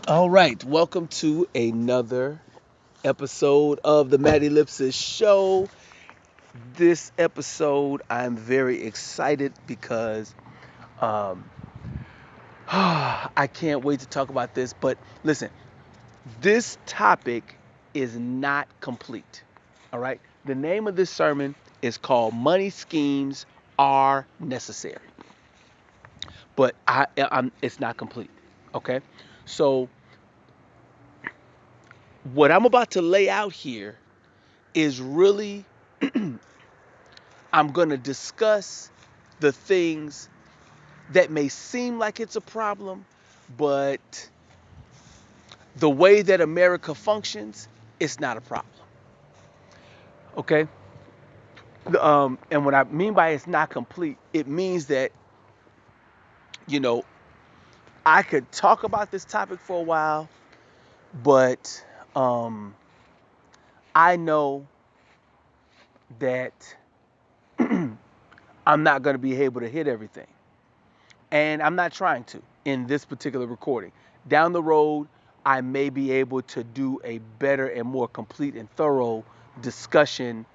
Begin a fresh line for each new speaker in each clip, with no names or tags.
All right, welcome to another episode of the Ellipsis show. This episode, I'm very excited because um, I can't wait to talk about this. But listen, this topic is not complete. All right, the name of this sermon is called "Money Schemes Are Necessary," but it's not complete. Okay, so what I'm about to lay out here is really I'm going to discuss the things that may seem like it's a problem, but the way that America functions, it's not a problem. Okay? And what I mean by it's not complete, it means that, you know, I could talk about this topic for a while, but um, I know that I'm not going to be able to hit everything. And I'm not trying to in this particular recording. Down the road, I may be able to do a better and more complete and thorough discussion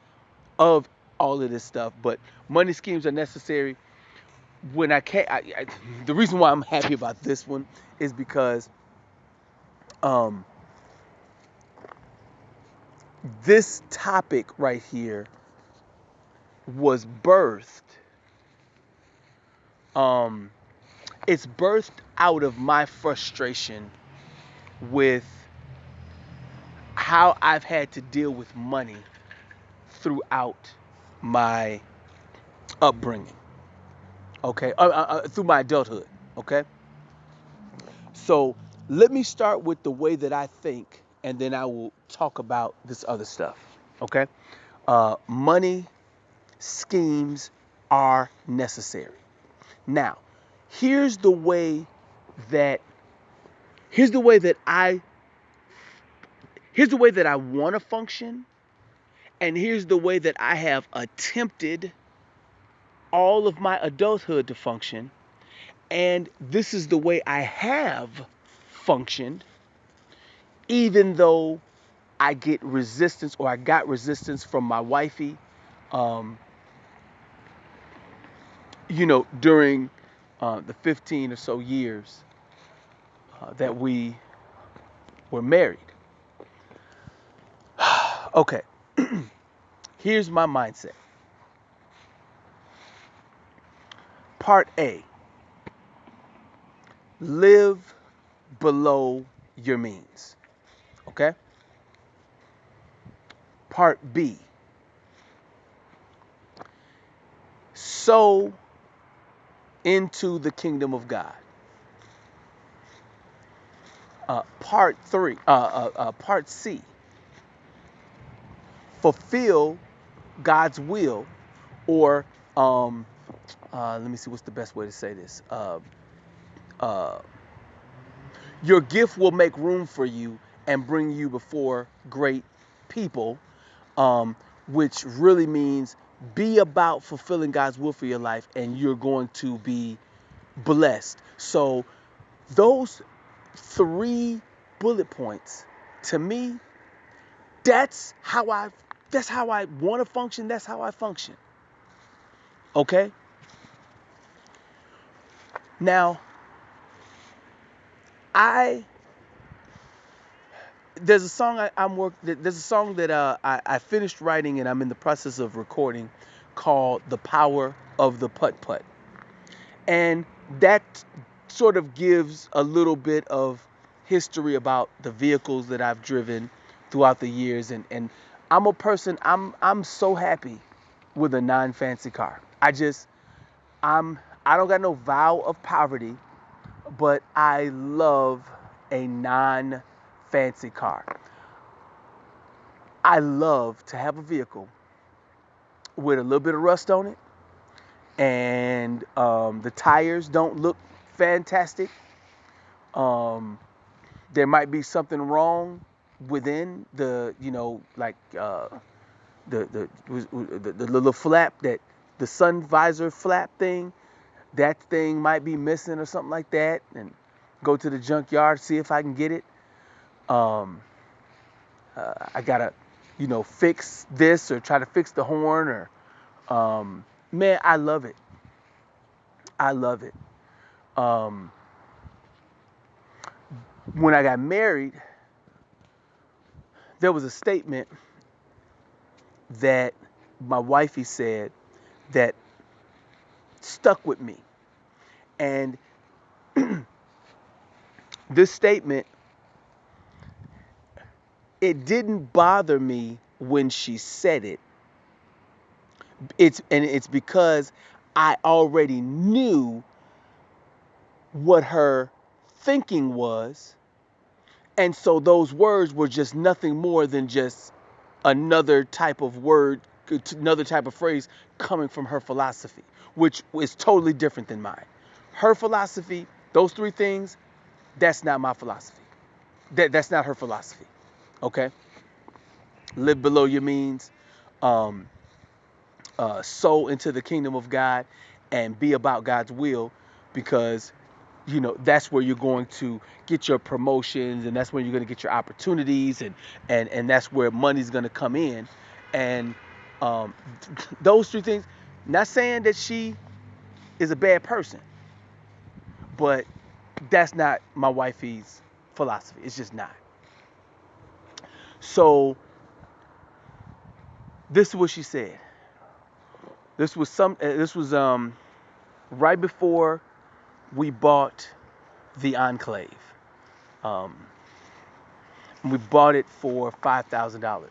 of all of this stuff. But money schemes are necessary. When I can't, the reason why I'm happy about this one is because um, this topic right here was birthed. Um, it's birthed out of my frustration with how I've had to deal with money throughout my upbringing, okay, through my adulthood, okay. So let me start with the way that I think, and then I will talk about this other stuff, okay. Money schemes are necessary. Now, here's the way that here's the way that I here's the way that I want to function, and here's the way that I have attempted all of my adulthood to function. And this is the way I have functioned, even though I get resistance or I got resistance from my wifey, um, during the 15 or so years that we were married. Okay, here's my mindset. Part A, live below your means. Okay? Part B, sow into the kingdom of God. Part C, fulfill God's will, or let me see what's the best way to say this. Uh, your gift will make room for you and bring you before great people, which really means be about fulfilling God's will for your life, and you're going to be blessed. So those three bullet points, to me, that's how I want to function. That's how I function. Okay. Now, I there's a song There's a song that I finished writing and I'm in the process of recording, called "The Power of the Putt Putt," and that sort of gives a little bit of history about the vehicles that I've driven throughout the years, and I'm a person. I'm so happy with a non-fancy car. I don't got no vow of poverty, but I love a non-fancy car. I love to have a vehicle with a little bit of rust on it, and the tires don't look fantastic. Um, there might be something wrong within the, like the little flap, that the sun visor flap thing. That thing might be missing or something like that, and go to the junkyard, see if I can get it. Um, I gotta, fix this or try to fix the horn or, man, I love it. I love it. Um, when I got married, there was a statement that my wifey said that stuck with me. And this statement, it didn't bother me when she said it. It's because I already knew what her thinking was. And so those words were just nothing more than just another type of word, another type of phrase coming from her philosophy, which is totally different than mine. Her philosophy, those three things, that's not my philosophy. That's not her philosophy. Okay? Live below your means, um, sow into the kingdom of God, and be about God's will, because that's where you're going to get your promotions, and that's where you're going to get your opportunities, and that's where money's going to come in. And um, those three things, not saying that she is a bad person, but that's not my wifey's philosophy. It's just not. So this is what she said. This was right before we bought the Enclave. Um, we bought it for $5,000.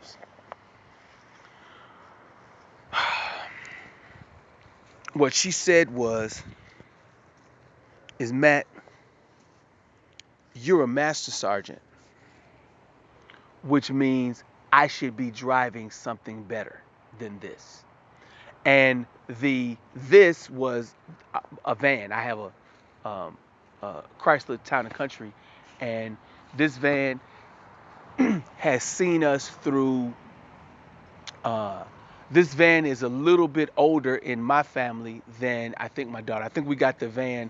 What she said is Matt, you're a master sergeant, which means I should be driving something better than this. And this was a van. I have a Chrysler Town and Country, and this van has seen us through. Uh, this van is a little bit older in my family than I think my daughter. I think we got the van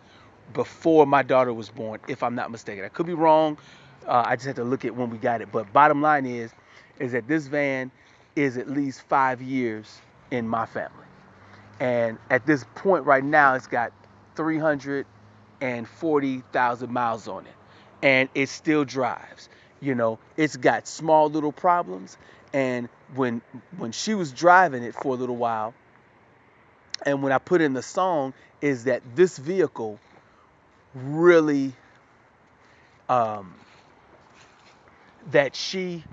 before my daughter was born, if I'm not mistaken. I could be wrong. I just had to look at when we got it. But bottom line is that this van is at least 5 years in my family. And at this point right now, it's got 340,000 miles on it. And it still drives. It's got small little problems. And when she was driving it for a little while, and when I put in the song, is that this vehicle really, um, that she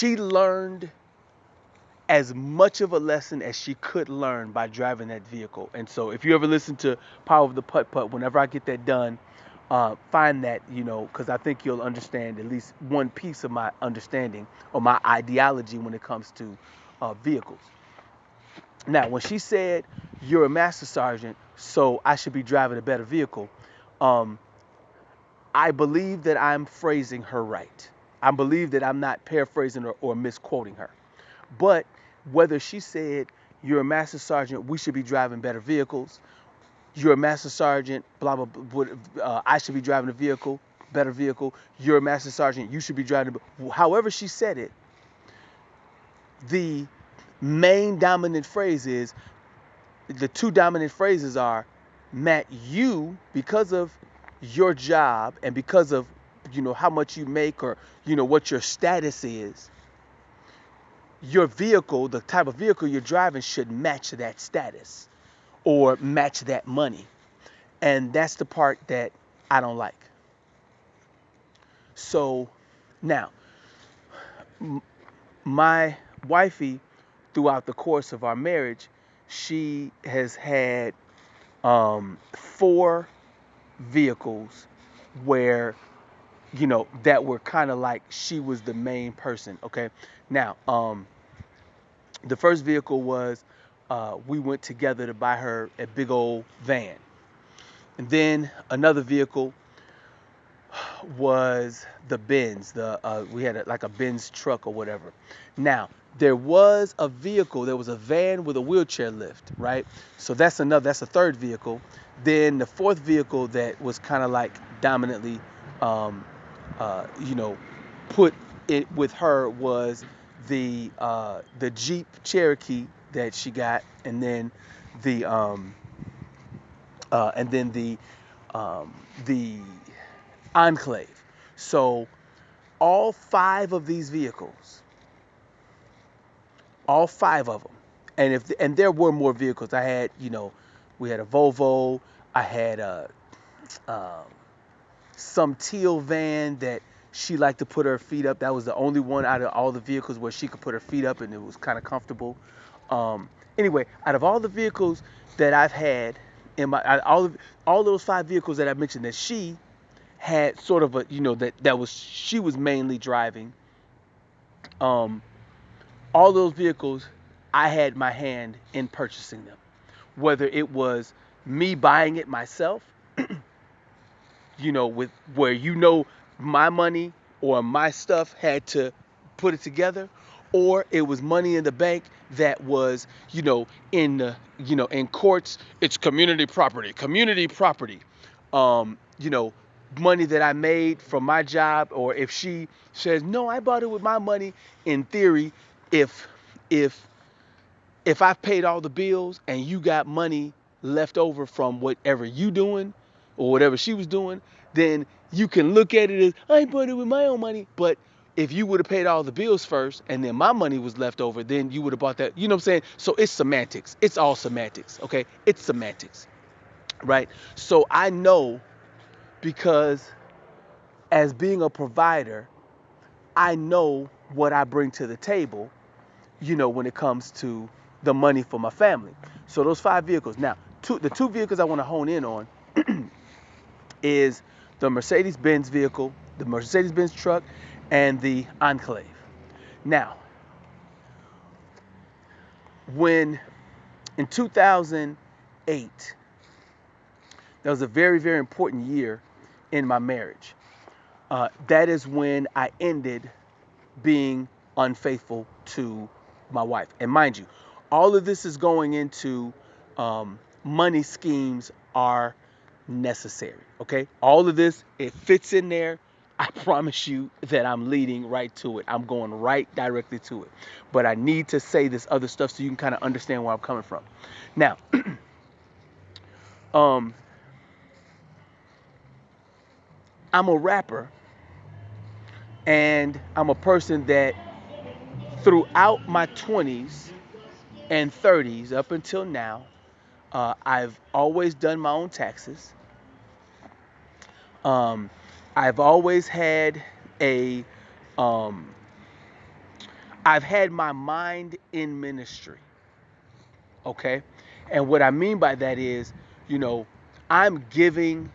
learned as much of a lesson as she could learn by driving that vehicle. And so if you ever listen to Power of the Putt Putt, whenever I get that done, find that, because I think you'll understand at least one piece of my understanding or my ideology when it comes to vehicles. Now, when she said, you're a master sergeant, so I should be driving a better vehicle, um, I believe that I'm phrasing her right. I believe that I'm not paraphrasing or misquoting her. But whether she said, you're a master sergeant, we should be driving better vehicles, you're a master sergeant, blah, blah, blah, I should be driving a vehicle, better vehicle, you're a master sergeant, you should be driving, however she said it, the main dominant phrase is, the two dominant phrases are, Matt, you, because of your job and because of, how much you make or, what your status is, your vehicle, the type of vehicle you're driving should match that status or match that money. And that's the part that I don't like. So now, my wifey, throughout the course of our marriage, she has had four vehicles where, that were kind of like she was the main person. Okay. Now, the first vehicle was, we went together to buy her a big old van. And then another vehicle was the Benz. We had like a Benz truck or whatever. Now, There was a vehicle. There was a van with a wheelchair lift, right? So that's another. That's a third vehicle. Then the fourth vehicle that was kind of like dominantly, um, you know, put it with her was the Jeep Cherokee that she got, and then the and then the Enclave. So all five of these vehicles, all five of them, and there were more vehicles. I had, we had a Volvo. I had um, some teal van that she liked to put her feet up. That was the only one out of all the vehicles where she could put her feet up and it was kind of comfortable. Anyway, out of all the vehicles that I've had in my all those five vehicles that I mentioned that she had sort of a, that was she was mainly driving. Um, all those vehicles, I had my hand in purchasing them, whether it was me buying it myself, with where my money or my stuff had to put it together, or it was money in the bank that was, in the, in courts, it's community property. Um, you know, Money that I made from my job, or if she says, no, I bought it with my money, in theory, if if if I've paid all the bills and you got money left over from whatever you doing or whatever she was doing, then you can look at it as I bought it with my own money. But if you would have paid all the bills first and then my money was left over, then you would have bought that. You know what I'm saying? So it's semantics. It's all semantics. Okay? It's semantics. Right? So I know, because as being a provider, I know what I bring to the table, when it comes to the money for my family. So those five vehicles. Now, the two vehicles I want to hone in on is the Mercedes-Benz vehicle, the Mercedes-Benz truck, and the Enclave. Now, when in 2008, that was a very, very important year in my marriage. That is when I ended being unfaithful to my wife. And mind you, all of this is going into money schemes are necessary. Okay, all of this, it fits in there. I promise you that I'm leading right to it. I'm going right directly to it. But I need to say this other stuff so you can kind of understand where I'm coming from. Now, um, I'm a rapper, and I'm a person that throughout my 20s and 30s up until now, I've always done my own taxes. Um, I've always had a, um, I've had my mind in ministry. Okay, and what I mean by that is, you know, I'm giving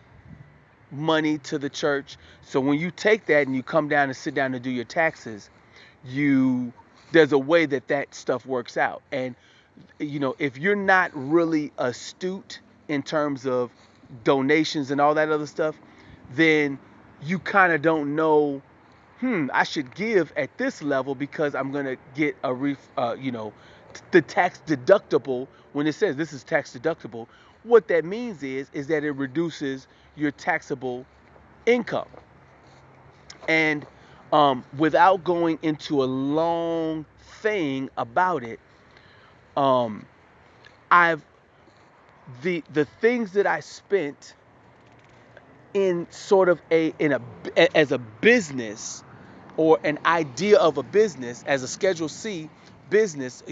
money to the church. So when you take that and you come down and sit down and do your taxes, you there's a way that that stuff works out. And if you're not really astute in terms of donations and all that other stuff, then you kind of don't know, I should give at this level because I'm going to get the tax deductible. When it says this is tax deductible, what that means is that it reduces your taxable income. And without going into a long thing about it, um, I've the things that I spent in sort of as a business, or an idea of a business as a Schedule C business,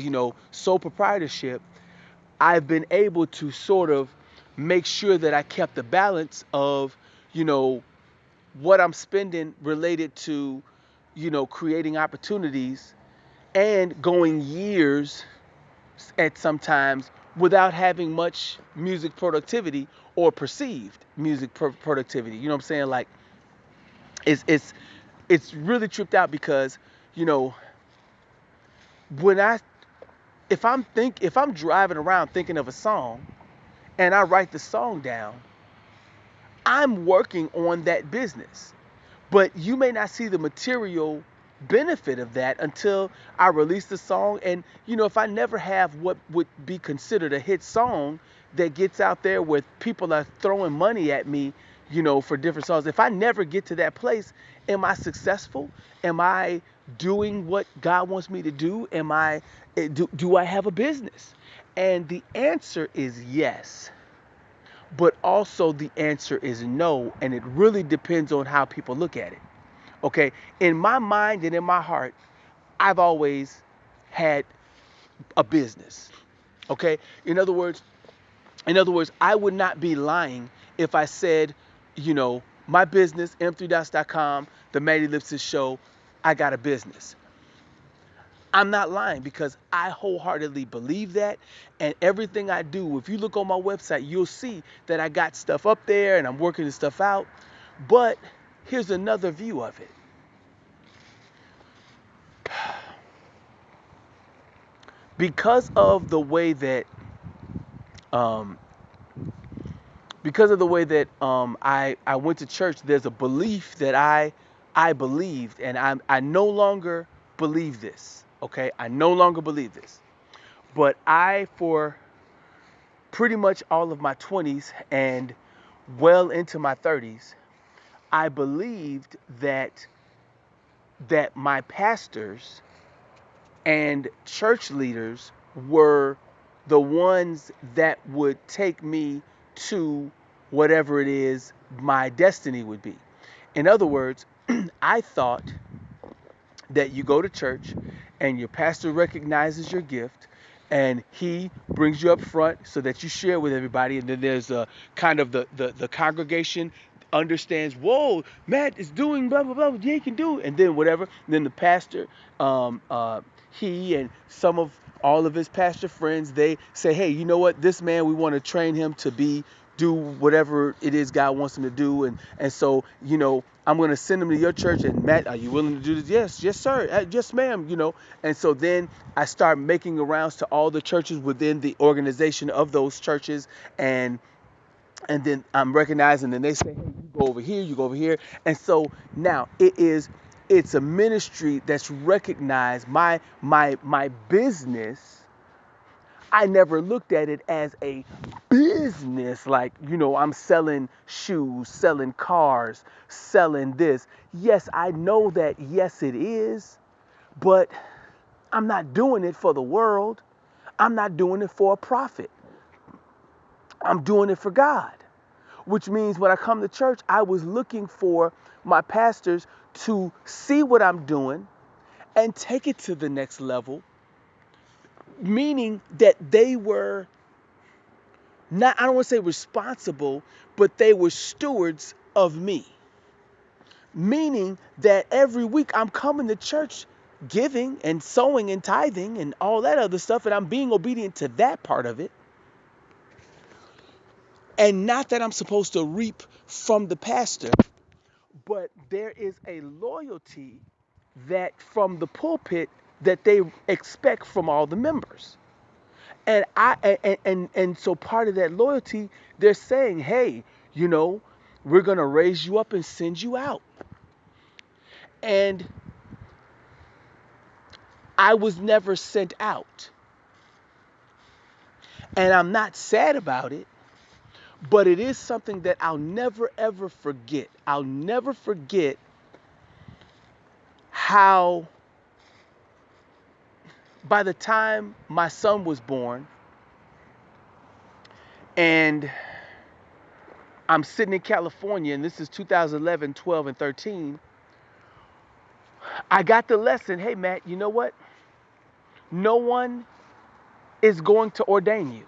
sole proprietorship. I've been able to sort of make sure that I kept the balance of, you know, what I'm spending related to, creating opportunities, and going years at sometimes without having much music productivity or perceived music productivity. You know what I'm saying? Like, it's it's it's really tripped out because, you know, when I if I'm driving around thinking of a song and I write the song down, I'm working on that business. But you may not see the material benefit of that until I release the song. And if I never have what would be considered a hit song that gets out there where people are throwing money at me, for different songs, if I never get to that place, am I successful? Am I doing what God wants me to do? Do I have a business? And the answer is yes. But also the answer is no, and it really depends on how people look at it. Okay, in my mind and in my heart, I've always had a business. Okay, in other words, I would not be lying if I said, my business, m3dots.com, the Matt Ellipsis show, I got a business. I'm not lying because I wholeheartedly believe that. And everything I do, if you look on my website, you'll see that I got stuff up there and I'm working this stuff out. But here's another view of it. Because of the way that um, I went to church, there's a belief that I believed, and I no longer believe this. Okay, I no longer believe this. But for pretty much all of my 20s and well into my 30s, I believed that my pastors and church leaders were the ones that would take me to whatever it is my destiny would be. In other words, I thought that you go to church and your pastor recognizes your gift and he brings you up front so that you share with everybody, and then there's a kind of the congregation understands, whoa, Matt is doing blah blah blah, yeah, he can do it, and then whatever, and then the pastor, um uh he and some of all of his pastor friends, they say, hey, you know what, this man, we want to train him to do whatever it is God wants him to do, and so I'm going to send him to your church. And Matt, are you willing to do this? Yes sir, yes ma'am. And so then I start making rounds to all the churches within the organization of those churches, and then I'm recognizing, and they say, hey, you go over here, you go over here. And so now it's a ministry that's recognized. My business, I never looked at it as a business, like, I'm selling shoes, selling cars, selling this. Yes, I know that, yes, it is, but I'm not doing it for the world. I'm not doing it for a profit. I'm doing it for God, which means when I come to church, I was looking for my pastors to see what I'm doing and take it to the next level, meaning that they were not, I don't want to say responsible, but they were stewards of me. Meaning that every week I'm coming to church giving and sowing and tithing and all that other stuff, and I'm being obedient to that part of it. And not that I'm supposed to reap from the pastor, but there is a loyalty that from the pulpit that they expect from all the members. And so part of that loyalty, they're saying, hey, you know, we're gonna raise you up and send you out. And I was never sent out. And I'm not sad about it, but it is something that I'll never ever forget. I'll never forget how by the time my son was born and I'm sitting in California, and this is 2011, 12, and 13, I got the lesson, hey, Matt, you know what? No one is going to ordain you.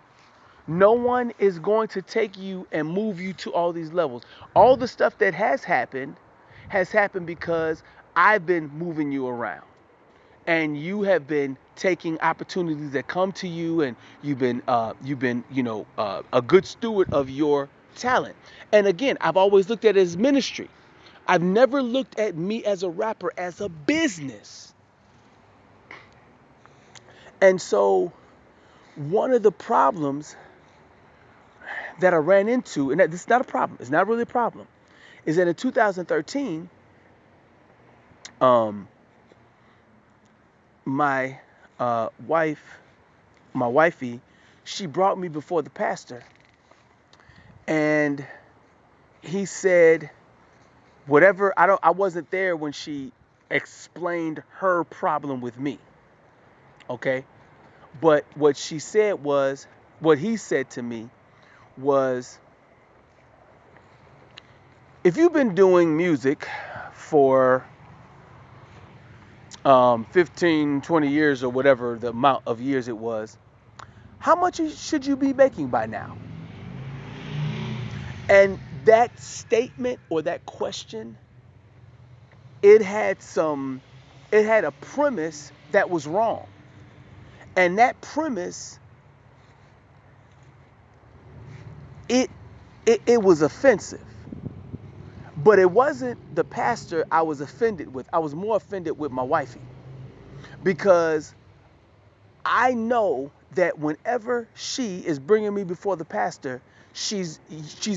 No one is going to take you and move you to all these levels. All the stuff that has happened because I've been moving you around. And you have been taking opportunities that come to you, and you've been a good steward of your talent. And again, I've always looked at it as ministry. I've never looked at me as a rapper as a business. And so one of the problems that I ran into, and this is not a problem, it's not really a problem, is that in 2013, um, my wife, my wifey, she brought me before the pastor, and he said whatever. I wasn't there when she explained her problem with me. Okay, but what she said was, what he said to me was, if you've been doing music for 15, 20 years or whatever the amount of years it was, how much should you be making by now? And that statement or that question, it had some, it had a premise that was wrong. And that premise, it, it was offensive. But it wasn't the pastor I was offended with. I was more offended with my wifey. Because I know that whenever she is bringing me before the pastor, she's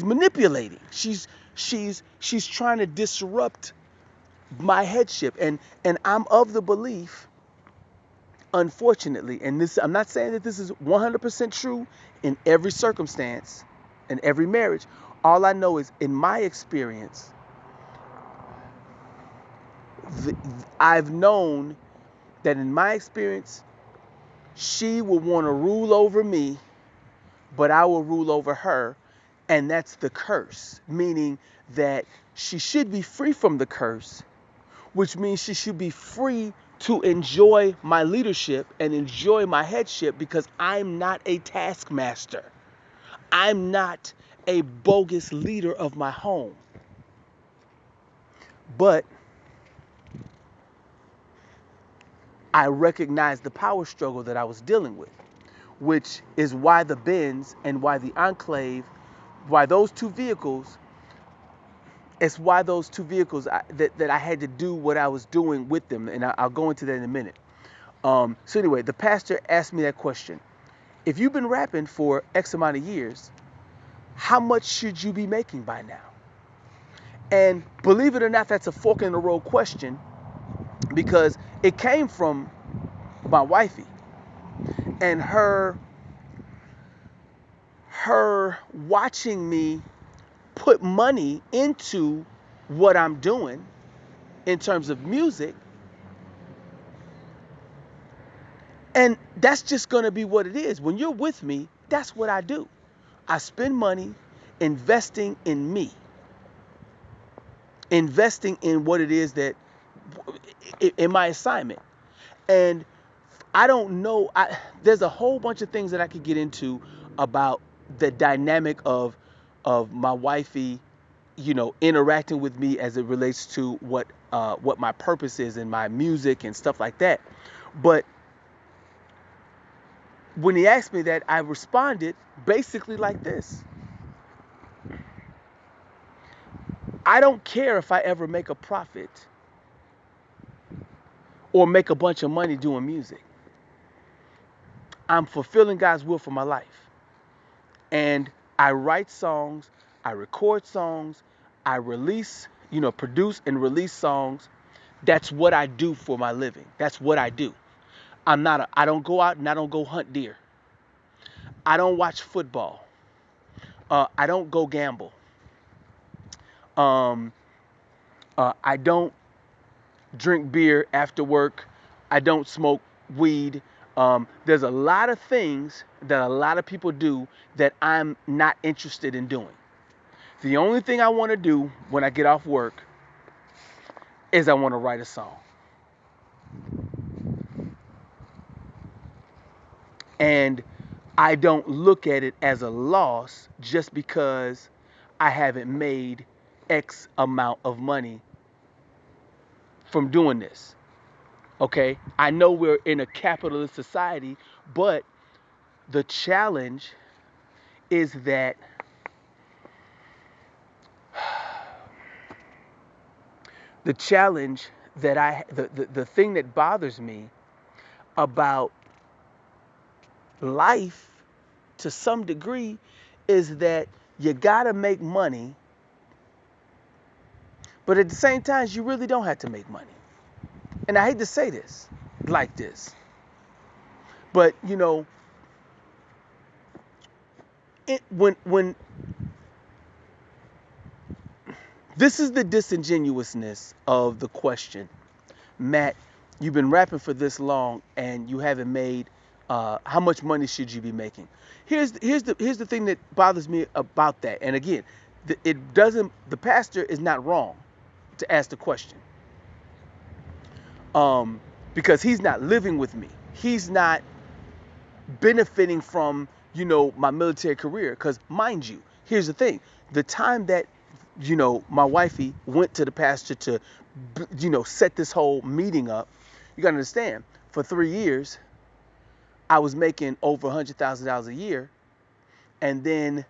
manipulating. She's trying to disrupt my headship, and I'm of the belief, unfortunately, and this, I'm not saying that this is 100% true in every circumstance and every marriage. All I know is, in my experience, I've known that in my experience, she will want to rule over me, but I will rule over her. And that's the curse, meaning that she should be free from the curse, which means she should be free to enjoy my leadership and enjoy my headship, because I'm not a taskmaster. I'm not a bogus leader of my home. But I recognize the power struggle that I was dealing with, which is why the Benz and why the Enclave, why those two vehicles, it's why those two vehicles that I had to do what I was doing with them. And I'll go into that in a minute. So anyway, the pastor asked me that question. If you've been rapping for X amount of years, how much should you be making by now? And believe it or not, that's a fork in the road question, because it came from my wifey and her watching me put money into what I'm doing in terms of music. And that's just going to be what it is. When you're with me, that's what I do. I spend money investing in me, investing in what it is that, in my assignment. And I don't know, there's a whole bunch of things that I could get into about the dynamic of my wifey, interacting with me as it relates to what my purpose is in my music and stuff like that. But when he asked me that, I responded basically like this: I don't care if I ever make a profit or make a bunch of money doing music. I'm fulfilling God's will for my life. And I write songs, I record songs, I release, produce and release songs. That's what I do for my living. That's what I do. I don't go out and I don't go hunt deer. I don't watch football. I don't go gamble. Um, I don't drink beer after work. I don't smoke weed. There's a lot of things that a lot of people do that I'm not interested in doing. The only thing I want to do when I get off work is I want to write a song. And I don't look at it as a loss just because I haven't made X amount of money from doing this. Okay? I know we're in a capitalist society, but the challenge is that the thing that bothers me about life to some degree is that you gotta make money, but at the same time, you really don't have to make money. And I hate to say this, like this. But when this is the disingenuousness of the question, Matt, you've been rapping for this long and you haven't made. How much money should you be making? Here's the thing that bothers me about that. And again, it doesn't. The pastor is not wrong to ask the question, because he's not living with me. He's not benefiting from my military career. Because mind you, here's the thing: the time that my wifey went to the pastor to set this whole meeting up, you gotta understand, for 3 years I was making over $100,000 a year. And then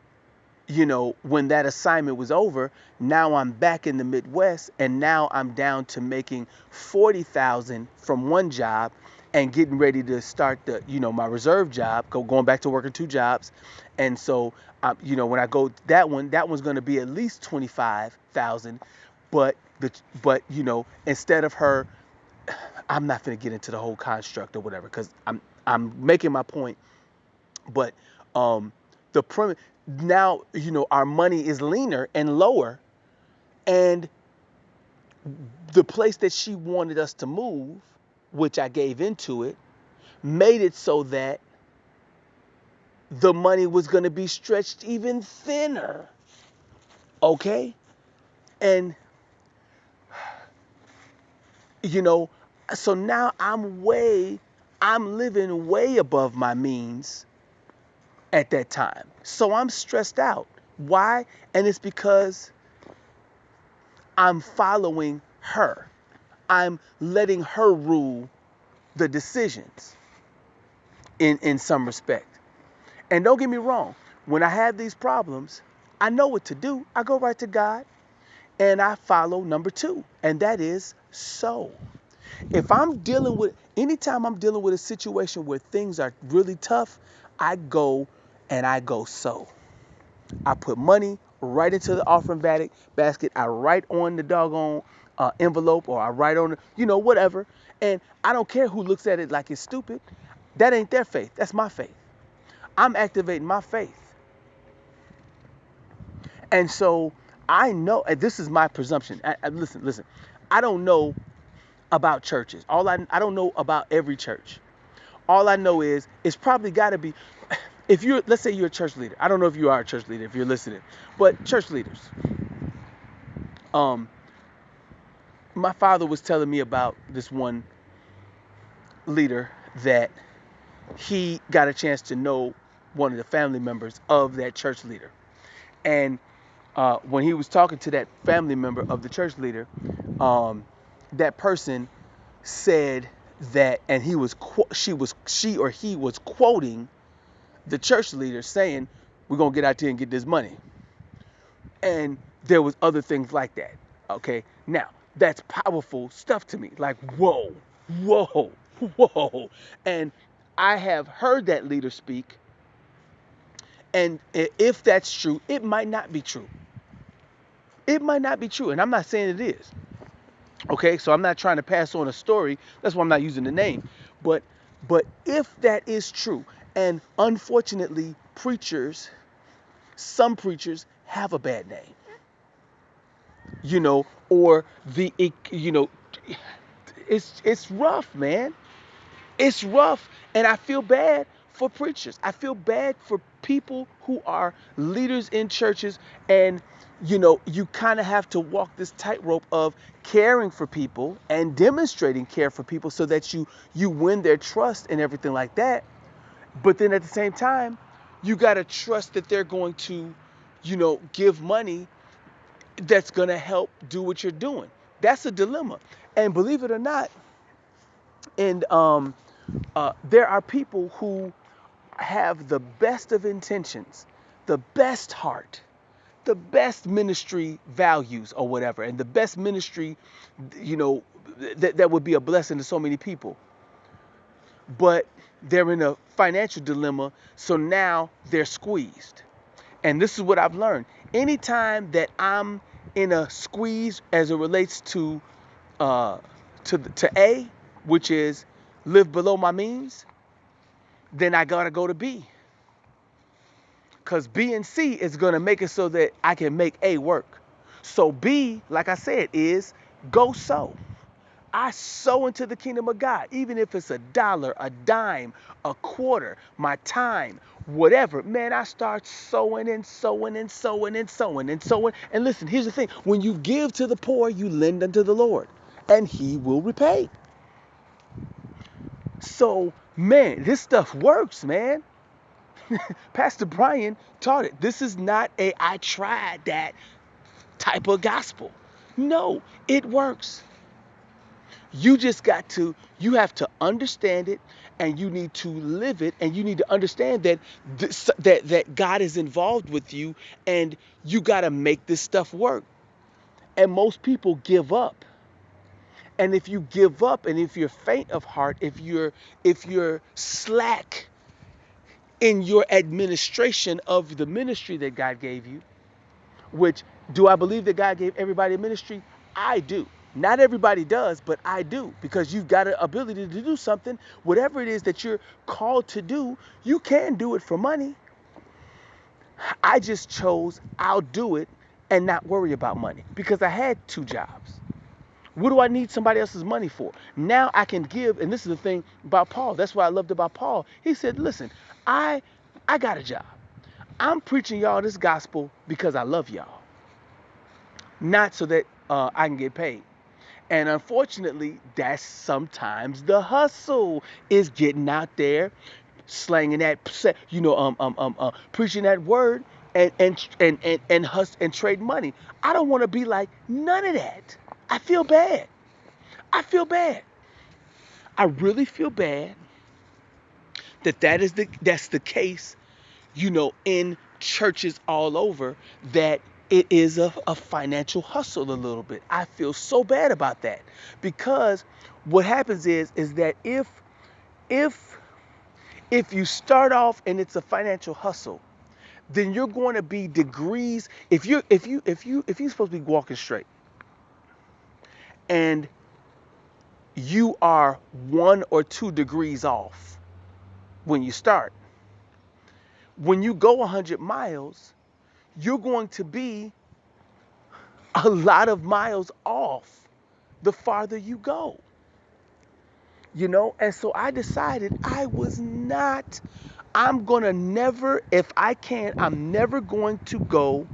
when that assignment was over, now I'm back in the Midwest, and now I'm down to making 40,000 from one job, and getting ready to start my reserve job, going back to working two jobs. And so, when I go that one's going to be at least 25,000. But instead of her, I'm not going to get into the whole construct or whatever, because I'm making my point. But the now our money is leaner and lower, and the place that she wanted us to move, which I gave into it, made it so that the money was going to be stretched even thinner. Okay? And so now I'm living way above my means at that time. So I'm stressed out. Why? And it's because I'm following her. I'm letting her rule the decisions in some respect. And don't get me wrong, when I have these problems, I know what to do. I go right to God and I follow number 2, and that is sow. Anytime I'm dealing with a situation where things are really tough, I go sow. I put money right into the offering basket. I write on the doggone envelope, or I write on whatever. And I don't care who looks at it like it's stupid. That ain't their faith. That's my faith. I'm activating my faith. And so I know, and this is my presumption. Listen. I don't know about churches. I don't know about every church. All I know is it's probably got to be, let's say you're a church leader. I don't know if you are a church leader if you're listening, but church leaders. My father was telling me about this one leader that he got a chance to know one of the family members of that church leader. And when he was talking to that family member of the church leader, that person said that, and he was quoting the church leader saying, "We're gonna get out there and get this money." And there was other things like that. Okay, now that's powerful stuff to me. Like, whoa, whoa, whoa. And I have heard that leader speak, and if that's true, it might not be true. It might not be true, and I'm not saying it is. Okay, so I'm not trying to pass on a story. That's why I'm not using the name. But if that is true, and unfortunately, some preachers have a bad name, or it's rough, man. It's rough, and I feel bad for preachers. I feel bad for people who are leaders in churches, and you kind of have to walk this tightrope of caring for people and demonstrating care for people so that you win their trust and everything like that. But then at the same time, you got to trust that they're going to, give money that's going to help do what you're doing. That's a dilemma. And believe it or not, and there are people who have the best of intentions, the best heart, the best ministry values or whatever, and the best ministry, that would be a blessing to so many people. But they're in a financial dilemma, so now they're squeezed. And this is what I've learned. Anytime that I'm in a squeeze as it relates to A, which is live below my means, then I gotta go to B. Because B and C is gonna make it so that I can make A work. So B, like I said, is go sow. I sow into the kingdom of God, even if it's $1, a dime, a quarter, my time, whatever. Man, I start sowing and sowing and sowing and sowing and sowing. And listen, here's the thing: when you give to the poor, you lend unto the Lord, and He will repay. So, man, this stuff works, man. Pastor Brian taught it. This is not a I tried that type of gospel. No, it works. You have to understand it, and you need to live it, and you need to understand that that God is involved with you, and you got to make this stuff work. And most people give up. And if you give up, and if you're faint of heart, if you're slack in your administration of the ministry that God gave you, which, do I believe that God gave everybody a ministry? I do. Not everybody does, but I do, because you've got an ability to do something. Whatever it is that you're called to do, you can do it for money. I just chose I'll do it and not worry about money, because I had 2 jobs. What do I need somebody else's money for? Now I can give, and this is the thing about Paul. That's what I loved about Paul. He said, listen, I got a job. I'm preaching y'all this gospel because I love y'all, not so that I can get paid. And unfortunately, that's sometimes the hustle, is getting out there, slanging that, preaching that word, and trade money. I don't want to be like none of that. I feel bad. I feel bad. I really feel bad that's the case, in churches all over, that it is a financial hustle a little bit. I feel so bad about that, because what happens is that if if you start off and it's a financial hustle, then you're going to be degrees. If you're supposed to be walking straight, and you are 1 or 2 degrees off when you start, when you go 100 miles, you're going to be a lot of miles off the farther you go. And so I decided I'm going to never, if I can, I'm never going to go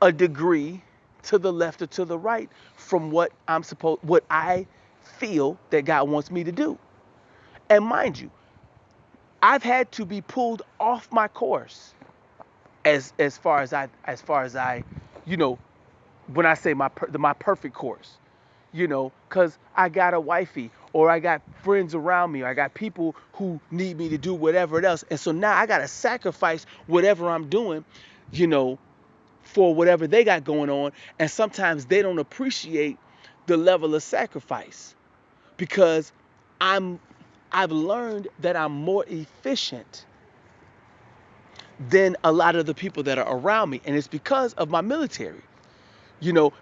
a degree to the left or to the right from what I feel that God wants me to do. And mind you, I've had to be pulled off my course, as far as I, you know, when I say my perfect course, because I got a wifey, or I got friends around me, or I got people who need me to do whatever else, and so now I got to sacrifice whatever I'm doing, you know, for whatever they got going on, and sometimes they don't appreciate the level of sacrifice, because I'm I've learned that I'm more efficient than a lot of the people that are around me, and it's because of my military.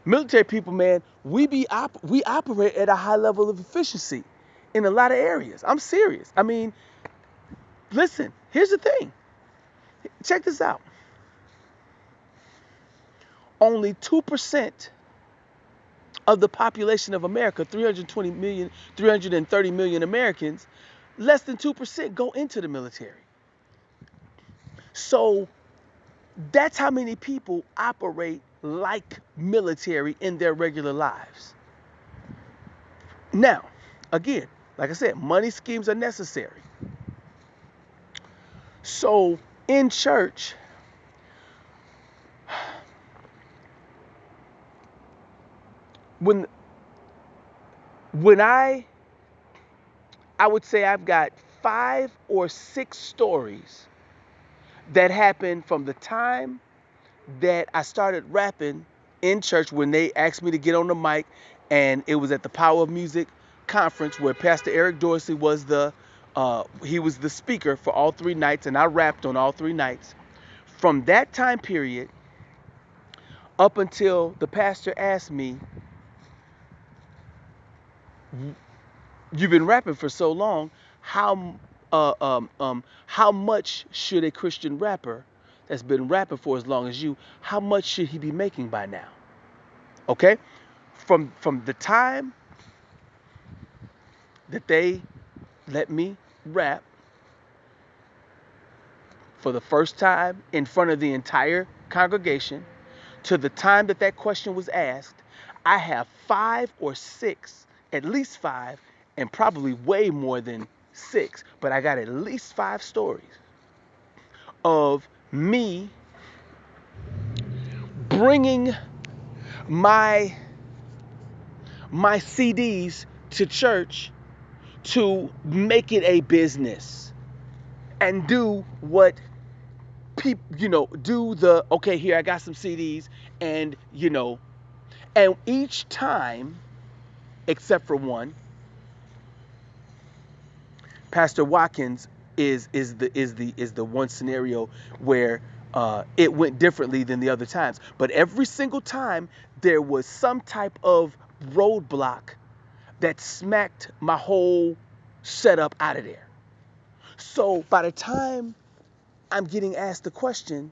Military people, man, we operate at a high level of efficiency in a lot of areas. I'm serious. I mean, listen, here's the thing. Check this out. Only 2% of the population of America, 320 million, 330 million Americans, less than 2% go into the military. So that's how many people operate like military in their regular lives. Now, again, like I said, money schemes are necessary. So in church, when when I would say I've got 5 or 6 stories that happened from the time that I started rapping in church, when they asked me to get on the mic, and it was at the Power of Music conference where Pastor Eric Dorsey was he was the speaker for all 3 nights, and I rapped on all 3 nights. From that time period up until the pastor asked me, You've been rapping for so long. How much should a Christian rapper that's been rapping for as long as you, how much should he be making by now? Okay, from the time that they let me rap for the first time in front of the entire congregation to the time that that question was asked, I have 5 or 6, at least 5, and probably way more than 6, but I got at least 5 stories of me bringing my my CDs to church to make it a business and do what people, do the, okay, here I got some CDs, and and each time except for one, Pastor Watkins is the one scenario where it went differently than the other times. But every single time there was some type of roadblock that smacked my whole setup out of there. So by the time I'm getting asked the question,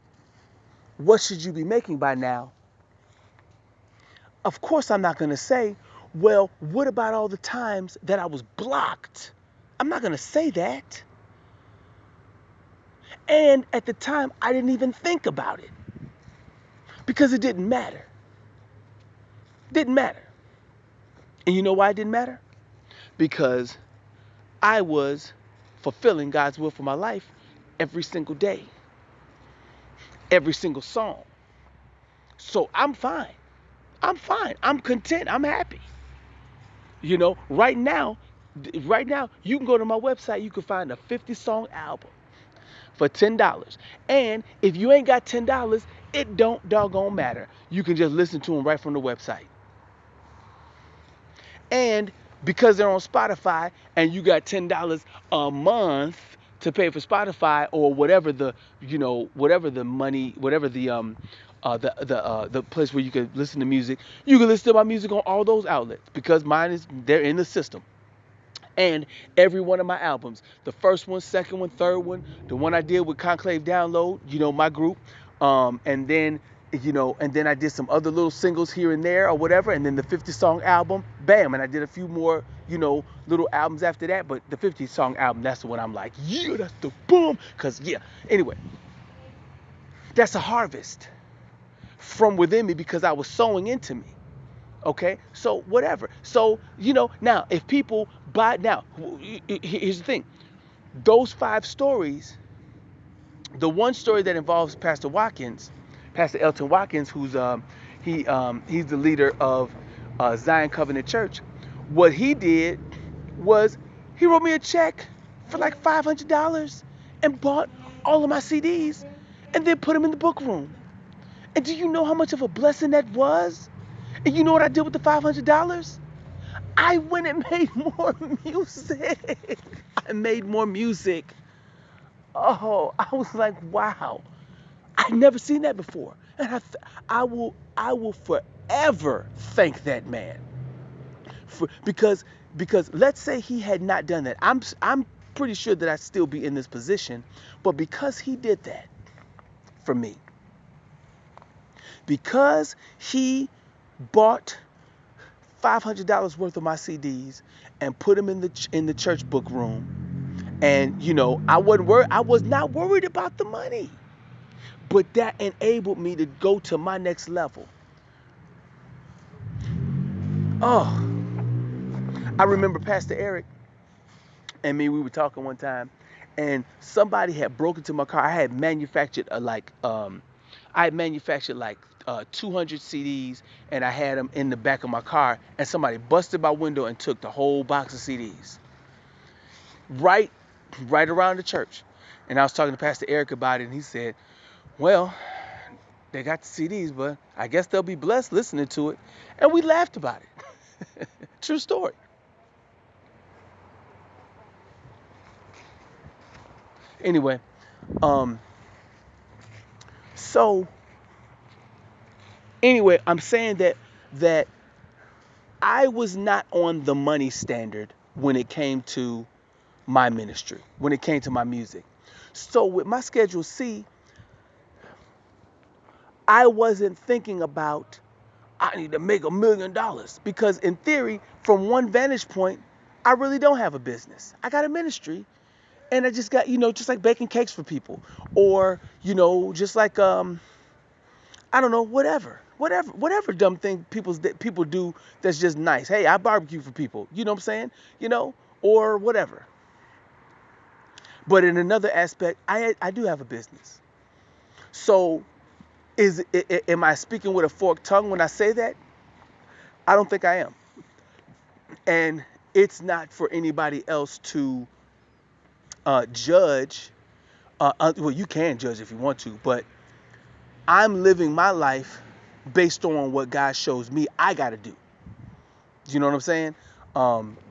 what should you be making by now? Of course, I'm not going to say, well, what about all the times that I was blocked? I'm not going to say that. And at the time, I didn't even think about it because it didn't matter. Didn't matter. And you know why it didn't matter? Because I was fulfilling God's will for my life every single day, every single song. So I'm fine. I'm fine. I'm content. I'm happy. Right now, you can go to my website. You can find a 50-song album for $10. And if you ain't got $10, it don't doggone matter. You can just listen to them right from the website. And because they're on Spotify and you got $10 a month to pay for Spotify or whatever whatever the money, whatever the place where you can listen to music, you can listen to my music on all those outlets because they're in the system. And every one of my albums, the first one, second one, third one, the one I did with Conclave Download, my group, and then I did some other little singles here and there or whatever, and then the 50-song album, bam, and I did a few more, little albums after that, but the 50-song album, that's the one I'm like, yeah, that's the boom, because, yeah, anyway, that's a harvest from within me because I was sowing into me. Okay, so whatever. So, now if people buy, now, here's the thing. Those 5 stories, the one story that involves Pastor Elton Watkins, he's the leader of Zion Covenant Church. What he did was he wrote me a check for like $500 and bought all of my CDs and then put them in the book room. And do you know how much of a blessing that was? And you know what I did with the $500? I went and made more music. I made more music. Oh, I was like, wow. I'd never seen that before. And I will forever thank that man. Because let's say he had not done that. I'm pretty sure that I'd still be in this position, but because he did that for me, because he bought $500 worth of my CDs and put them in the church book room. And I was not worried about the money, but that enabled me to go to my next level. Oh, I remember Pastor Eric and me. We were talking one time, and somebody had broken into my car. I had manufactured 200 CDs, and I had them in the back of my car, and somebody busted my window and took the whole box of CDs right around the church. And I was talking to Pastor Eric about it, and he said, well, they got the CDs, but I guess they'll be blessed listening to it. And we laughed about it. True story. Anyway, um so I'm saying that I was not on the money standard when it came to my ministry, when it came to my music. So with my Schedule C, I wasn't thinking about I need to make $1 million because in theory, from one vantage point, I really don't have a business. I got a ministry and I just got, just like baking cakes for people or, just like I don't know, whatever dumb thing that people do that's just nice. Hey, I barbecue for people. You know what I'm saying? Or whatever. But in another aspect, I do have a business. So am I speaking with a forked tongue when I say that? I don't think I am. And it's not for anybody else to judge. Well, you can judge if you want to, but I'm living my life based on what God shows me I got to do. You know what I'm saying?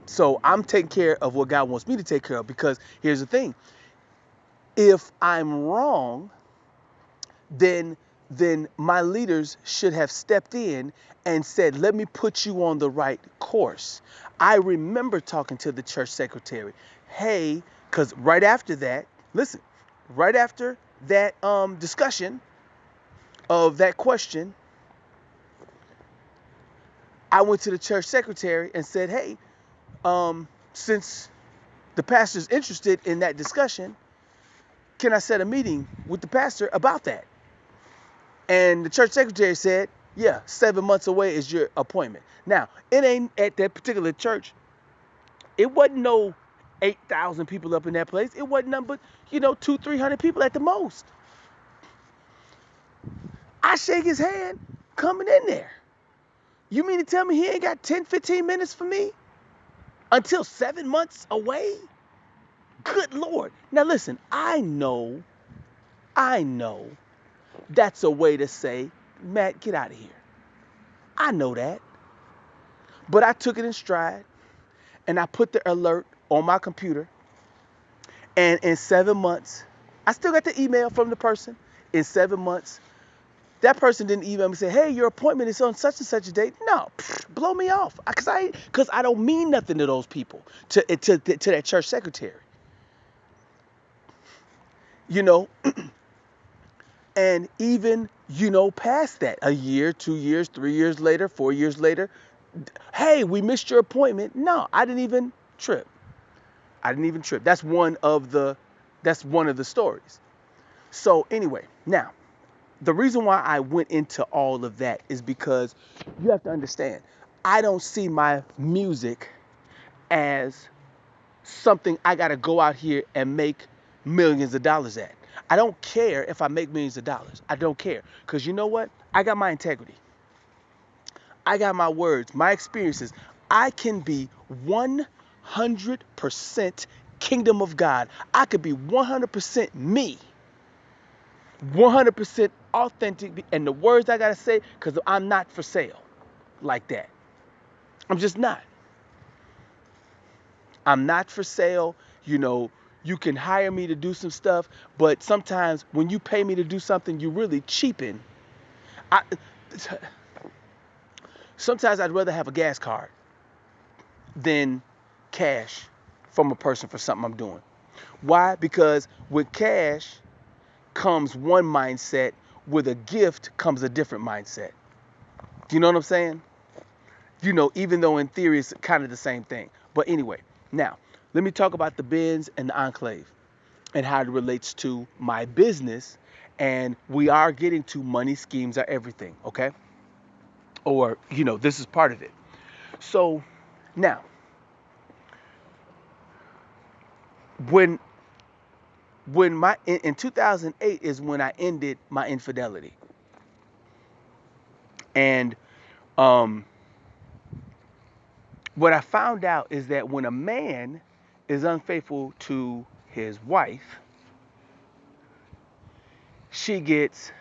So I'm taking care of what God wants me to take care of because here's the thing. If I'm wrong, then my leaders should have stepped in and said, let me put you on the right course. I remember talking to the church secretary. Hey, because right after that, listen, right after that discussion of that question, I went to the church secretary and said, hey, since the pastor's interested in that discussion, can I set a meeting with the pastor about that? And the church secretary said, yeah, 7 months away is your appointment. Now, it ain't at that particular church. It wasn't no 8,000 people up in that place. It wasn't nothing but, 200-300 people at the most. I shake his hand coming in there. You mean to tell me he ain't got 10-15 minutes for me until 7 months away? Good Lord. Now listen, I know that's a way to say, Matt, get out of here. I know that. But I took it in stride and I put the alert on my computer. And in 7 months, I still got the email from the person. In 7 months, that person didn't email me and say, hey, your appointment is on such and such a date. No, blow me off. Because I don't mean nothing to those people, to that church secretary. And even, past that, a year, 2 years, 3 years later, 4 years later, hey, we missed your appointment. No, I didn't even trip. That's one of the stories. So anyway, now, the reason why I went into all of that is because you have to understand, I don't see my music as something I got to go out here and make millions of dollars at. I don't care if I make millions of dollars. I don't care. Because you know what? I got my integrity. I got my words, my experiences. I can be 100% kingdom of God. I could be 100% me. 100% authentic. And the words I got to say, because I'm not for sale like that. I'm just not. I'm not for sale. You can hire me to do some stuff, but sometimes when you pay me to do something, you really cheapen. Sometimes I'd rather have a gas card than cash from a person for something I'm doing. Why? Because with cash comes one mindset, with a gift comes a different mindset. Do you know what I'm saying? Even though in theory it's kind of the same thing. But anyway, now, let me talk about the Benz and the Enclave and how it relates to my business. And we are getting to money, schemes are everything, okay? Or, this is part of it. So now, when in 2008 is when I ended my infidelity. And what I found out is that when a man is unfaithful to his wife, she gets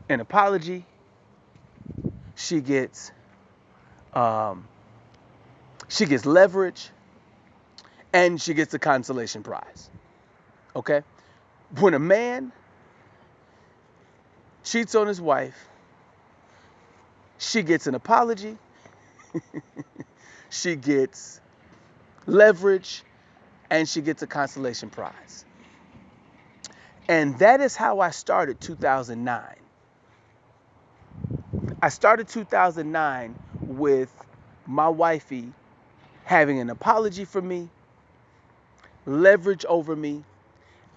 an apology, she gets leverage, and she gets a consolation prize. Okay? When a man cheats on his wife, she gets an apology, she gets leverage, and she gets a consolation prize. And that is how I started 2009. I started 2009 with my wifey having an apology for me, leverage over me,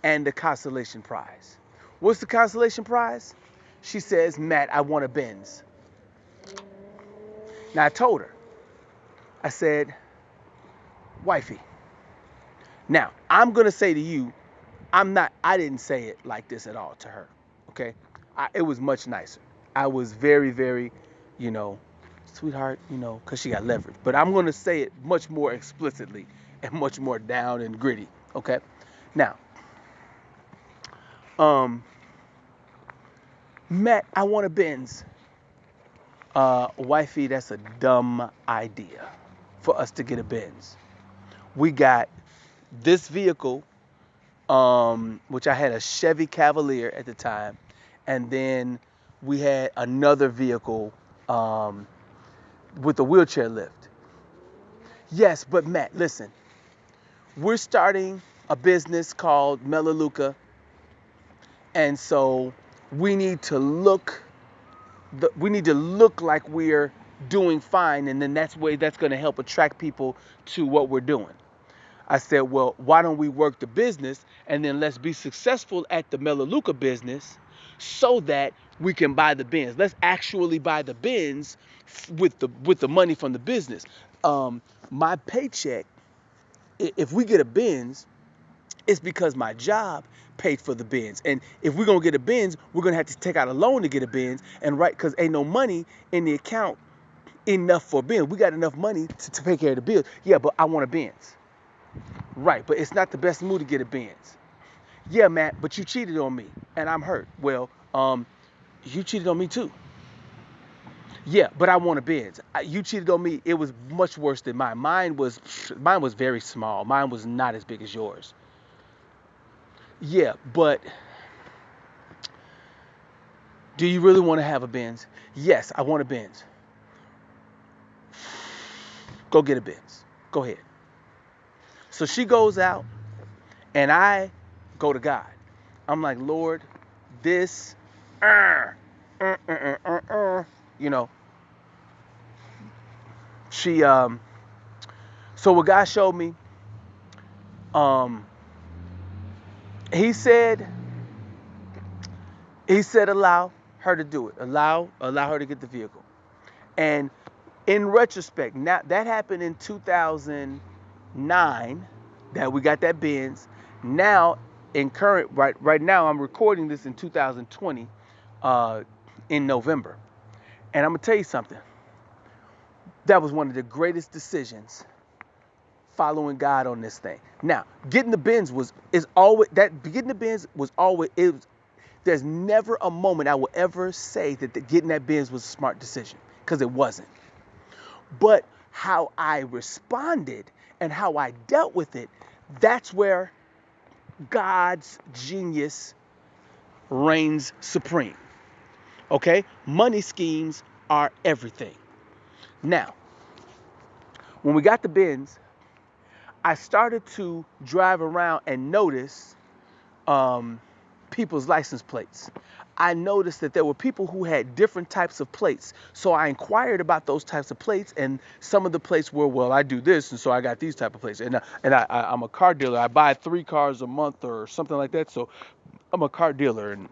and the consolation prize. What's the consolation prize? She says, Matt, I want a Benz. Now I told her, I said, wifey, now I'm going to say to you, I didn't say it like this at all to her. Okay. It was much nicer. I was very, very, you know, sweetheart, because she got leverage. But I'm going to say it much more explicitly and much more down and gritty. Okay. Now, Matt, I want a Benz. Wifey, that's a dumb idea for us to get a Benz. We got this vehicle, which I had a Chevy Cavalier at the time, and then we had another vehicle with a wheelchair lift. Yes, but Matt, listen, we're starting a business called Melaleuca, and so we need to look like we're doing fine, and then that's going to help attract people to what we're doing. I said, well, why don't we work the business and then let's be successful at the Melaleuca business so that we can buy the Benz. Let's actually buy the Benz with the money from the business. My paycheck, if we get a Benz, it's because my job paid for the Benz. And if we're going to get a Benz, we're going to have to take out a loan to get a Benz. And because ain't no money in the account enough for a Benz. We got enough money to take care of the bills. Yeah, but I want a Benz. Right, but it's not the best move to get a Benz. Yeah, Matt, but you cheated on me, and I'm hurt. Well, you cheated on me too. Yeah, but I want a Benz. You cheated on me. It was much worse than mine. Mine was very small. Mine was not as big as yours. Yeah, but do you really want to have a Benz? Yes, I want a Benz. Go get a Benz. Go ahead. So she goes out, and I go to God. I'm like, Lord, this, you know, she, so what God showed me, um, he said allow her to do it. Allow her to get the vehicle. And in retrospect, now that happened in 2009, that we got that Benz. Now, right now, I'm recording this in 2020, in November. And I'm gonna tell you something. That was one of the greatest decisions, following God on this thing. Now, getting the Benz was always. There's never a moment I will ever say that getting that Benz was a smart decision, because it wasn't. But how I responded and how I dealt with it, that's where God's genius reigns supreme. Okay? Money schemes are everything. Now, when we got the Benz, I started to drive around and notice people's license plates. I noticed that there were people who had different types of plates. So I inquired about those types of plates, and some of the plates were, well, I do this, and so I got these type of plates. And I'm a car dealer. I buy 3 cars a month or something like that. So I'm a car dealer and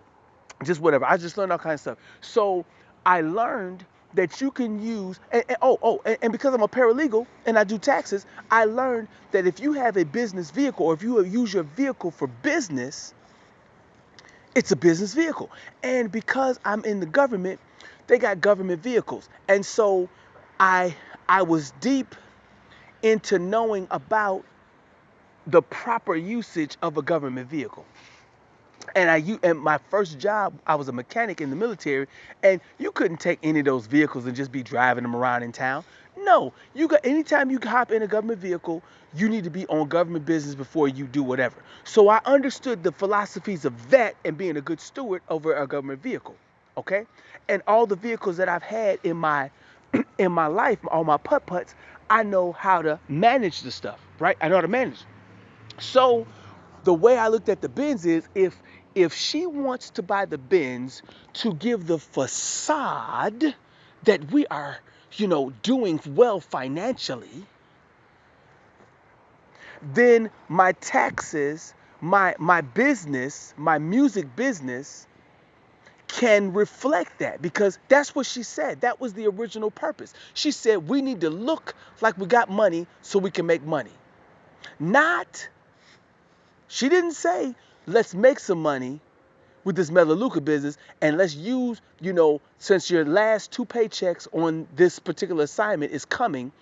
just whatever. I just learned all kinds of stuff. So I learned that you can use, and because I'm a paralegal and I do taxes, I learned that if you have a business vehicle, or if you use your vehicle for business, it's a business vehicle. And because I'm in the government, they got government vehicles. And so I was deep into knowing about the proper usage of a government vehicle. And my first job, I was a mechanic in the military, and you couldn't take any of those vehicles and just be driving them around in town. No, anytime you hop in a government vehicle, you need to be on government business before you do whatever. So I understood the philosophies of that and being a good steward over a government vehicle. Okay? And all the vehicles that I've had in my in my life, all my putt-putts, I know how to manage the stuff, right? I know how to manage. So the way I looked at the Benz is if she wants to buy the Benz to give the facade that we are, doing well financially, then my taxes, my business, my music business can reflect that, because that's what she said. That was the original purpose. She said we need to look like we got money so we can make money. Not, she didn't say let's make some money with this Melaleuca business and let's use, since your last two paychecks on this particular assignment is coming,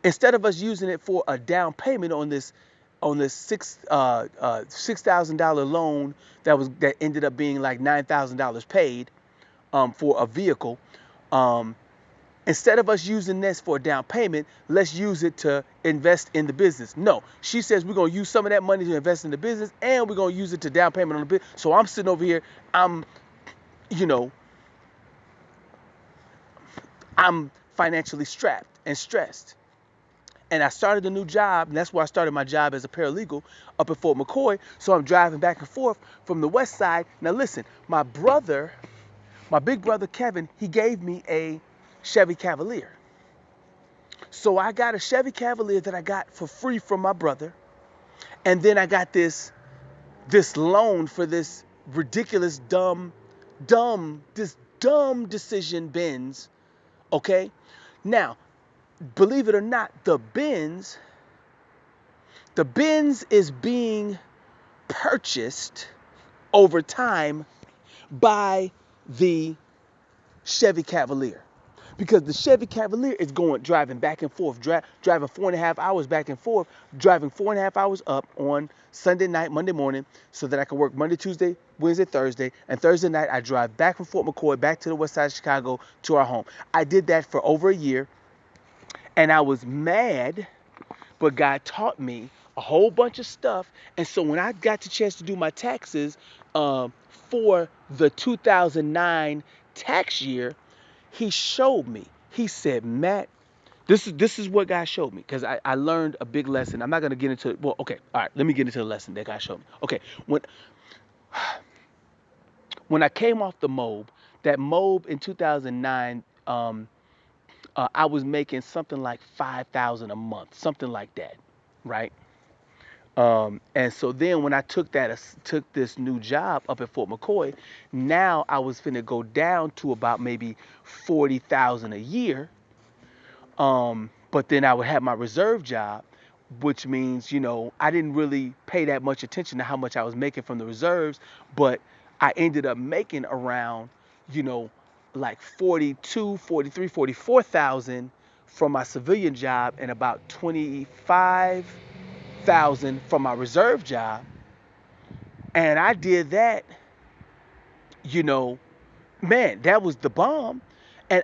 instead of us using it for a down payment on this $6,000 loan that ended up being like $9,000 paid for a vehicle. Instead of us using this for a down payment, let's use it to invest in the business. No, she says we're going to use some of that money to invest in the business, and we're going to use it to down payment on the business. So I'm sitting over here, you know, I'm financially strapped and stressed. And I started a new job, and that's where I started my job as a paralegal up at Fort McCoy. So I'm driving back and forth from the west side. Now listen, my big brother Kevin, he gave me a Chevy Cavalier. So I got a Chevy Cavalier that I got for free from my brother. And then I got this loan for this ridiculous dumb decision Benz. Okay? Now, believe it or not, the Benz is being purchased over time by the Chevy Cavalier. Because the Chevy Cavalier is driving back and forth, driving 4.5 hours back and forth, driving 4.5 hours up on Sunday night, Monday morning, so that I can work Monday, Tuesday, Wednesday, Thursday. And Thursday night, I drive back from Fort McCoy back to the west side of Chicago to our home. I did that for over a year, and I was mad, but God taught me a whole bunch of stuff. And so when I got the chance to do my taxes for the 2009 tax year, he showed me. He said, Matt, this is what God showed me, because I learned a big lesson. I'm not going to get into it. Well, okay. All right. Let me get into the lesson that God showed me. Okay. When I came off the MOB, that MOB in 2009, I was making something like 5,000 a month, something like that. Right. And so then when I took this new job up at Fort McCoy, now I was finna go down to about maybe 40,000 a year. But then I would have my reserve job, which means, I didn't really pay that much attention to how much I was making from the reserves, but I ended up making around, you know, like 42, 43, 44,000 from my civilian job and about 25,000 from my reserve job. And I did that, you know, man, that was the bomb. And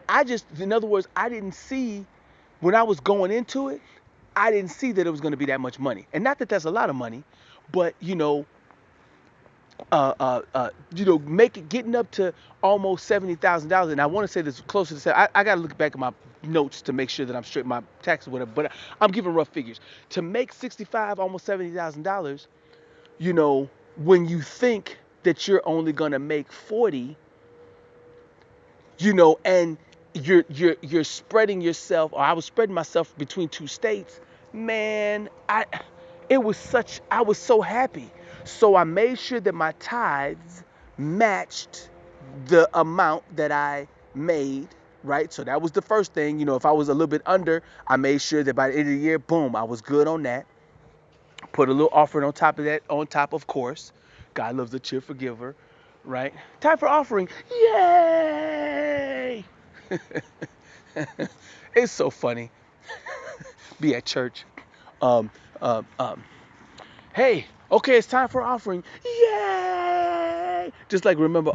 in other words, I didn't see, when I was going into it, I didn't see that it was going to be that much money. And not that that's a lot of money, but, getting up to almost $70,000. And I want to say this closer to, I got to look back at my notes to make sure that I'm straight, my taxes, whatever, but I'm giving rough figures. To make 65, almost $70,000, when you think that you're only going to make 40, and you're spreading yourself, or I was spreading myself between two states, man, I was so happy. So I made sure that my tithes matched the amount that I made, right? So that was the first thing. If I was a little bit under, I made sure that by the end of the year, boom, I was good on that. Put a little offering on top of that, of course. God loves a cheerful giver, right? Time for offering. Yay! It's so funny. Be at church. Um, um, um, hey, okay, it's time for offering. Yay! Just like, remember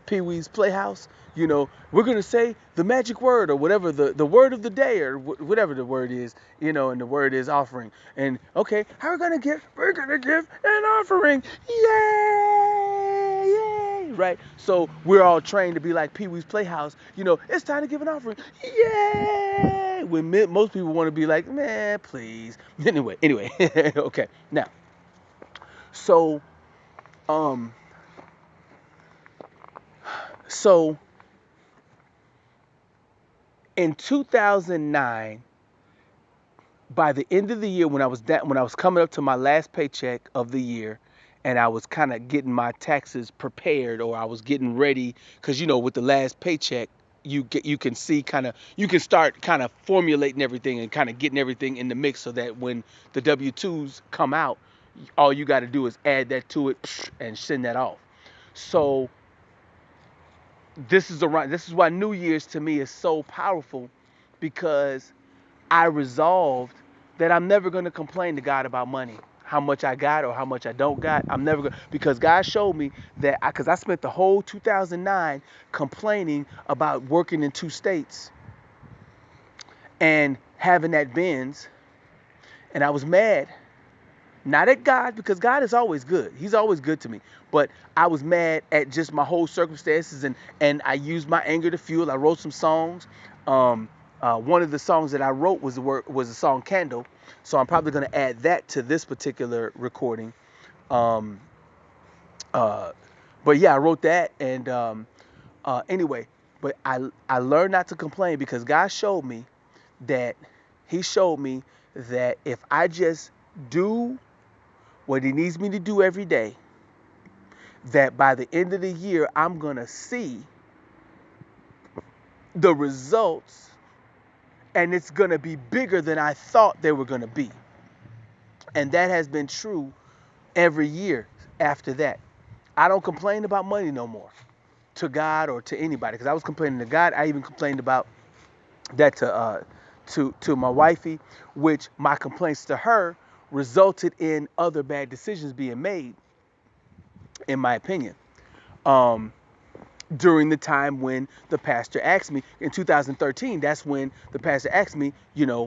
Pee-wee's Playhouse? We're going to say the magic word, or whatever, the word of the day, or whatever the word is, and the word is offering. And okay, how are we going to give? We're going to give an offering. Yay! Yay! right? So we're all trained to be like Pee Wee's Playhouse. It's time to give an offering. Yay! When most people want to be like, man, please. Anyway, okay. Now, so um, so in 2009, by the end of the year, when I was coming up to my last paycheck of the year, and I was kind of getting my taxes prepared, or I was getting ready, because with the last paycheck, you can see you can start kind of formulating everything and kind of getting everything in the mix, so that when the W-2s come out, all you got to do is add that to it and send that off. So this is why New Year's to me is so powerful, because I resolved that I'm never going to complain to God about money, how much I got or how much I don't got. I'm never going to, because God showed me that because I spent the whole 2009 complaining about working in 2 states and having that Benz, and I was mad. Not at God, because God is always good. He's always good to me. But I was mad at just my whole circumstances, and I used my anger to fuel. I wrote some songs. Um, One of the songs that I wrote was the song Candle. So I'm probably going to add that to this particular recording. Um, uh, but yeah, I wrote that, and anyway, but I learned not to complain, because God showed me that He showed me that if I just do what He needs me to do every day, that by the end of the year, I'm going to see the results, and it's going to be bigger than I thought they were going to be. And that has been true every year after that. I don't complain about money no more to God or to anybody, because I was complaining to God. I even complained about that to my wifey, which my complaints to her resulted in other bad decisions being made, in my opinion. Um, During the time when the pastor asked me in 2013, that's when the pastor asked me,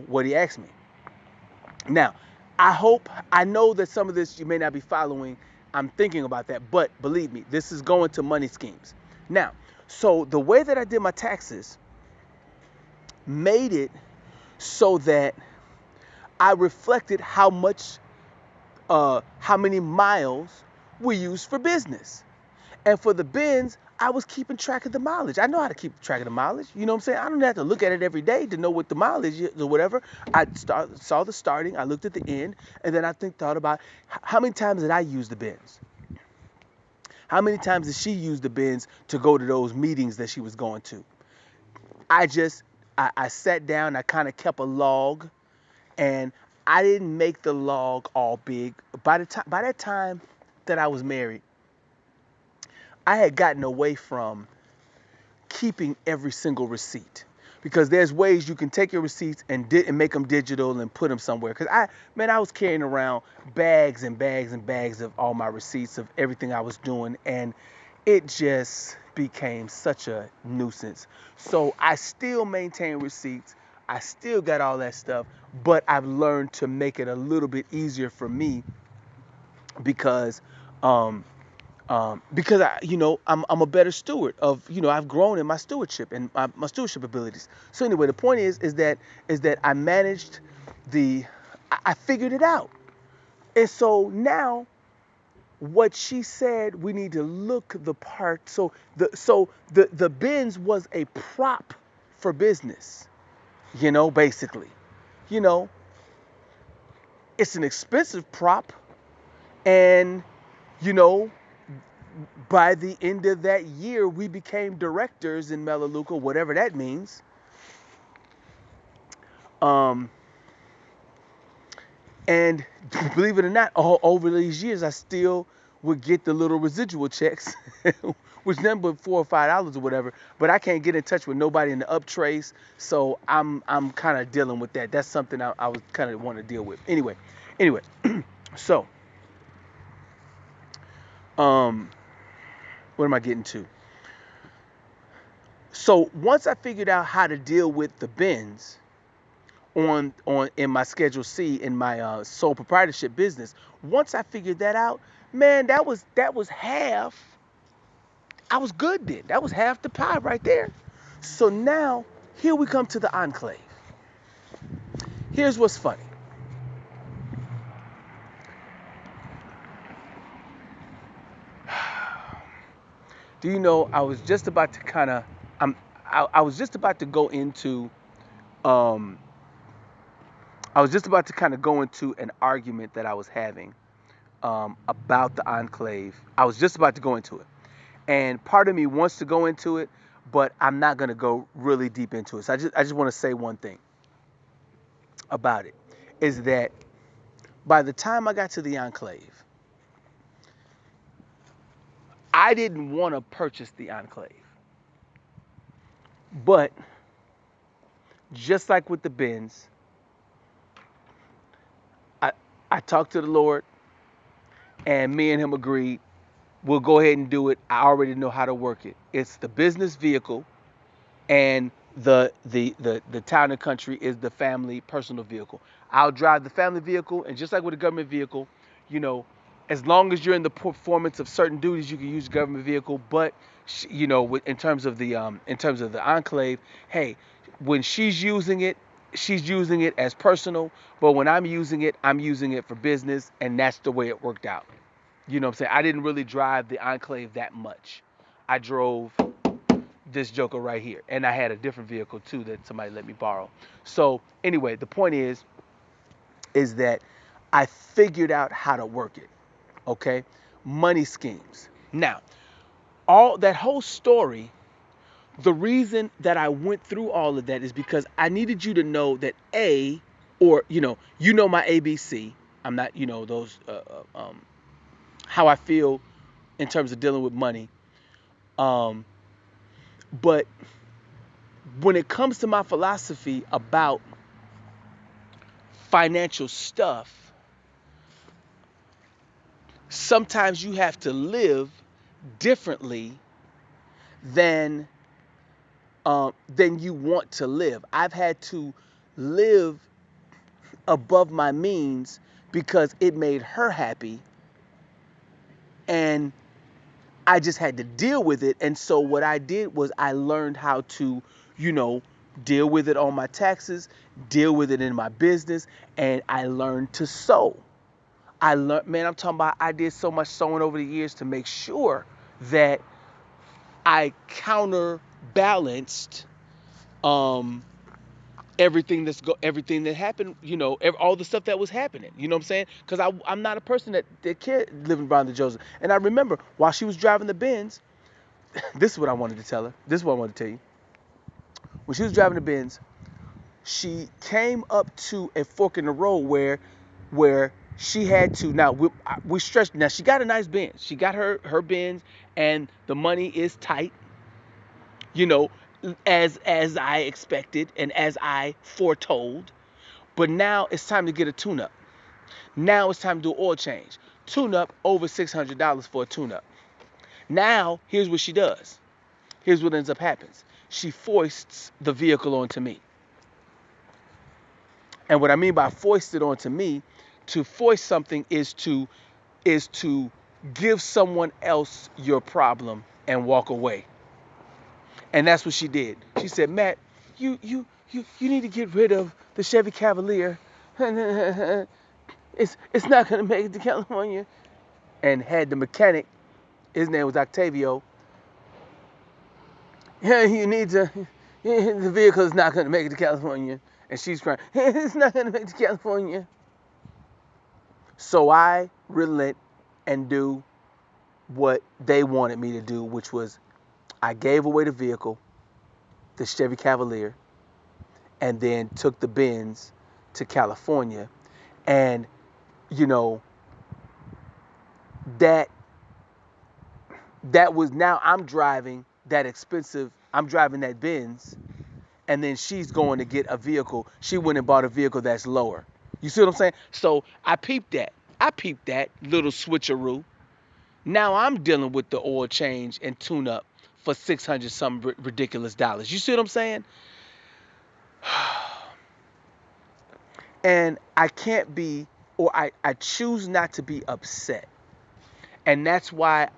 what he asked me. Now, I know that some of this you may not be following. I'm thinking about that, but believe me, this is going to money schemes. Now, so the way that I did my taxes made it so that I reflected how many miles we use for business. And for the bins, I was keeping track of the mileage. I know how to keep track of the mileage. You know what I'm saying? I don't have to look at it every day to know what the mileage is or whatever. Saw the starting, I looked at the end, and then thought about how many times did I use the bins? How many times did she use the bins to go to those meetings that she was going to? I sat down, I kind of kept a log, and I didn't make the log all big. By that time that I was married, I had gotten away from keeping every single receipt, because there's ways you can take your receipts and make them digital and put them somewhere. Because I was carrying around bags and bags and bags of all my receipts of everything I was doing, and it just became such a nuisance. So I still maintain receipts. I still got all that stuff, but I've learned to make it a little bit easier for me, because um, because I'm a better steward of, I've grown in my stewardship and my stewardship abilities. So anyway, the point is that I managed I figured it out. And so now what she said, we need to look the part. So the Benz was a prop for business, basically. You know, it's an expensive prop, and you know by the end of that year, we became directors in Melaleuca, whatever that means. Um, and believe it or not, all over these years, I still would get the little residual checks, which number $4 or $5 or whatever. But I can't get in touch with nobody in the up trace, so I'm kind of dealing with that. That's something I was kind of want to deal with. Anyway, so um, what am I getting to? So once I figured out how to deal with the bins on in my Schedule C in my sole proprietorship business, once I figured that out, man, that was half I was good then. That was half the pie right there. So now, here we come to the enclave. Here's what's funny. Do you know I was just about to kind of I was just about to go into um I was just about to kind of go into an argument that I was having about the enclave. I was just about to go into it. And part of me wants to go into it, but I'm not going to go really deep into it. So I just want to say one thing about it is that by the time I got to the enclave, I didn't want to purchase the enclave. But just like with the Benz, I I talked to the Lord and me and him agreed we'll go ahead and do it. I already know how to work it. It's the business vehicle and the town and country is the family personal vehicle. I'll drive the family vehicle, and just like with a government vehicle, you know, as long as you're in the performance of certain duties, you can use the government vehicle. But in terms of the enclave, hey, when she's using it as personal. But when I'm using it for business, and that's the way it worked out. You know what I'm saying? I didn't really drive the enclave that much. I drove this joker right here, and I had a different vehicle too that somebody let me borrow. So anyway, the point is that I figured out how to work it. Okay, money schemes. Now, all that whole story, the reason that I went through all of that is because I needed you to know that or my ABC. I'm not, those how I feel in terms of dealing with money. Um, but when it comes to my philosophy about financial stuff, sometimes you have to live differently than than you want to live. I've had to live above my means because it made her happy, and I just had to deal with it. And so what I did was I learned how to, you know, deal with it on my taxes, deal with it in my business, and I learned to sow. I learned, man, I'm talking about I did so much sewing over the years to make sure that I counterbalanced um, everything that happened, all the stuff that was happening. You know what I'm saying? Because I'm not a person that cared living around the Joseph. And I remember while she was driving the Benz, this is what I wanted to tell her. This is what I wanted to tell you. When she was driving the Benz, she came up to a fork in the road where she had to. Now we stretched. Now she got a nice Benz. She got her Benz, and the money is tight. You know, as I expected and as I foretold. But now it's time to get a tune-up. Now it's time to do an oil change. Tune-up over $600 for a tune-up. Now here's what she does. Here's what ends up happens. She foists the vehicle onto me. And what I mean by foist it onto me, to foist something is to give someone else your problem and walk away. And that's what she did. She said, Matt, you need to get rid of the Chevy Cavalier. It's not gonna make it to California. And had the mechanic, his name was Octavio. Yeah, you need to. The vehicle is not gonna make it to California. And she's crying. It's not gonna make it to California. So I relent and do what they wanted me to do, which was I gave away the vehicle, the Chevy Cavalier, and then took the Benz to California. And you know that that was now I'm driving that Benz, and then she's going to get a vehicle. She went and bought a vehicle that's lower. You see what I'm saying? So I peeped that little switcheroo. Now I'm dealing with the oil change and tune up for 600 some ridiculous dollars. You see what I'm saying? And I can't be, or I choose not to be upset. And that's why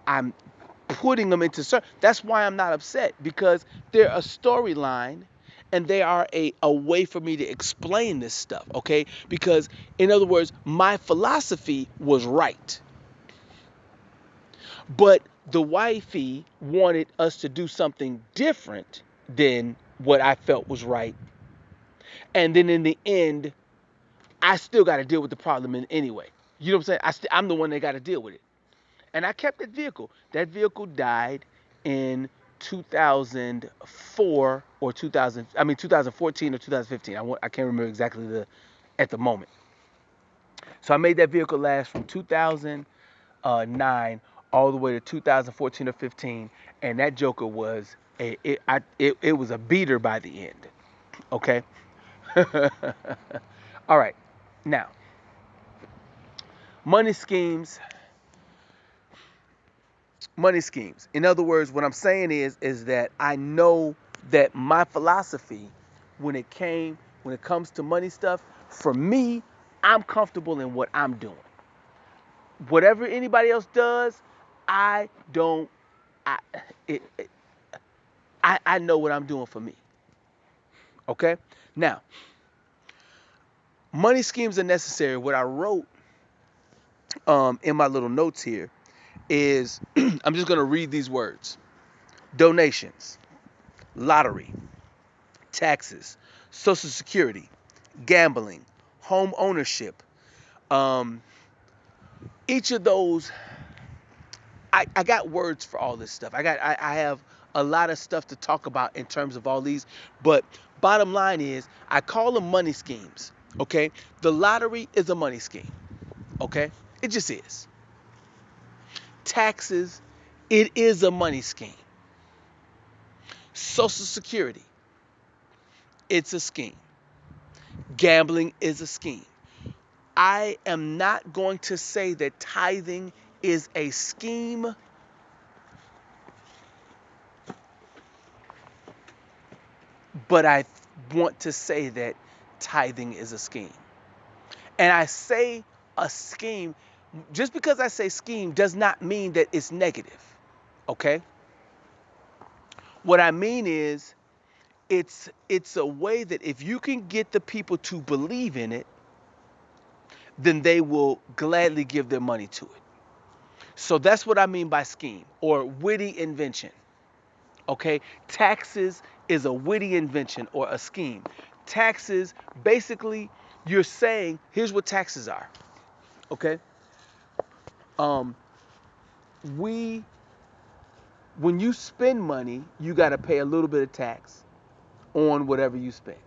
putting them into certain. That's why I'm not upset, because they're a storyline, and they are a way for me to explain this stuff. Okay, because in other words, my philosophy was right, but the wifey wanted us to do something different than what I felt was right, and then in the end, I still got to deal with the problem in anyway. You know what I'm saying? I'm the one that got to deal with it. And I kept that vehicle. That vehicle died in 2004 or 2014 or 2015. I can't remember exactly at the moment. So I made that vehicle last from 2009 all the way to 2014 or 15, and that Joker was it was a beater by the end. Okay. All right. Now, money schemes, money schemes. In other words, what I'm saying is that I know that my philosophy, when it comes to money stuff, for me, I'm comfortable in what I'm doing. Whatever anybody else does, I don't. I it, it I know what I'm doing for me. Okay. Now, money schemes are necessary. What I wrote in my little notes here is I'm just gonna read these words: donations, lottery, taxes, social security, gambling, home ownership. Um, each of those, I got words for all this stuff. I have a lot of stuff to talk about in terms of all these, but bottom line is I call them money schemes. Okay, the lottery is a money scheme. Okay, it just is. Taxes, it is a money scheme. Social security, it's a scheme. Gambling is a scheme. I am not going to say that tithing is a scheme, but I want to say that tithing is a scheme. And I say a scheme, just because I say scheme does not mean that it's negative. Okay? What I mean is it's a way that if you can get the people to believe in it, then they will gladly give their money to it. So that's what I mean by scheme or witty invention. Okay? Taxes is a witty invention or a scheme. Taxes, basically, you're saying, here's what taxes are. Okay? Um, we, when you spend money, you got to pay a little bit of tax on whatever you spend.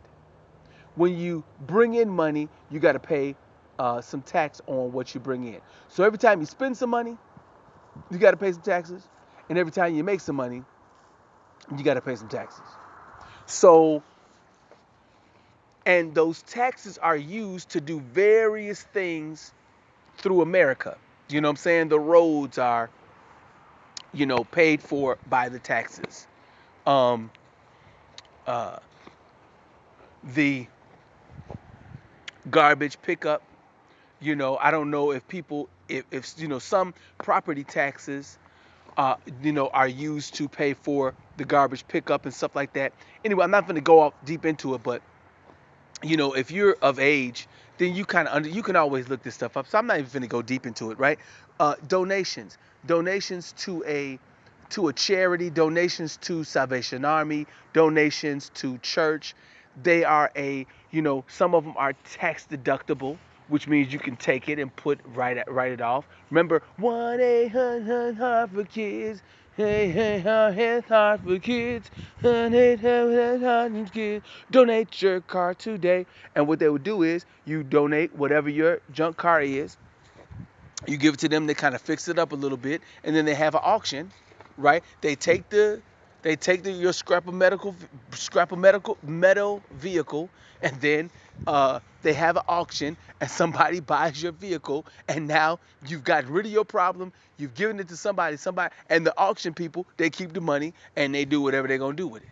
When you bring in money, you got to pay some tax on what you bring in. So every time you spend some money, you got to pay some taxes. And every time you make some money, you got to pay some taxes. So, and those taxes are used to do various things through America. You know what I'm saying? The roads are, paid for by the taxes. Um, uh, the garbage pickup, I don't know if people, if some property taxes, are used to pay for the garbage pickup and stuff like that. Anyway, I'm not going to go off deep into it, but if you're of age, then you can always look this stuff up. So I'm not even going to go deep into it, right? Donations to a charity, donations to Salvation Army, donations to church. They are some of them are tax deductible, which means you can take it and write it off. Remember, 1-800 for kids. Hey, hey, it's hard for kids. 1-800 kids. Donate your car today. And what they would do is you donate whatever your junk car is. You give it to them. They kind of fix it up a little bit, and then they have an auction, right? They take your scrap of metal vehicle, and then they have an auction, and somebody buys your vehicle, and now you've got rid of your problem. You've given it to somebody, and the auction people, they keep the money and they do whatever they're gonna do with it.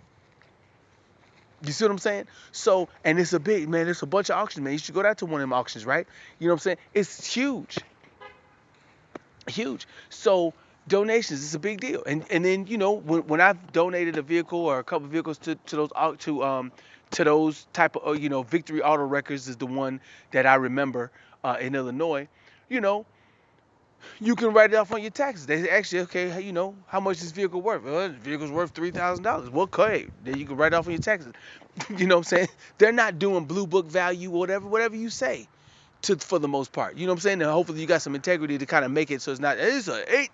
You see what I'm saying? So, and it's a big man. There's a bunch of auctions, man. You should go down to one of them auctions, right? You know what I'm saying? It's huge, huge. So Donations is a big deal. And then when I've donated a vehicle or a couple of vehicles to those to those type of Victory Auto Records is the one that I remember in Illinois. You know, you can write it off on your taxes. They say, actually, okay, how much is this vehicle worth? This vehicle's worth $3,000. Well, okay, then you can write it off on your taxes. You know what I'm saying? They're not doing blue book value, whatever you say, for the most part. You know what I'm saying? And hopefully you got some integrity to kind of make it so it's a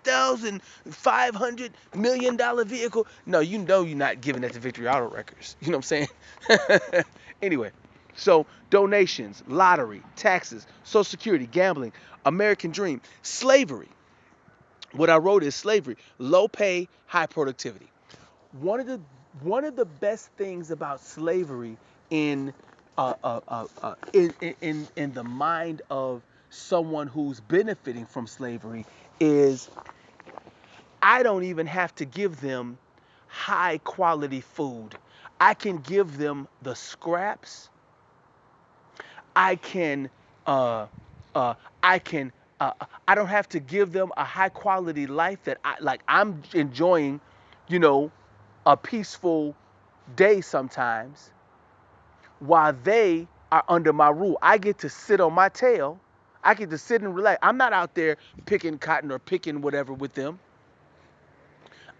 $8,500 million vehicle. No, you're not giving that to Victory Auto Records. You know what I'm saying? Anyway, so donations, lottery, taxes, Social Security, gambling, American dream, slavery. What I wrote is slavery, low pay, high productivity. One of the one of the best things about slavery in in the mind of someone who's benefiting from slavery is I don't even have to give them high quality food. I can give them the scraps. I can uh, uh, I can I don't have to give them a high quality life that I'm enjoying, you know, a peaceful day sometimes while they are under my rule. I get to sit on my tail. I get to sit and relax. I'm not out there picking cotton or picking whatever with them.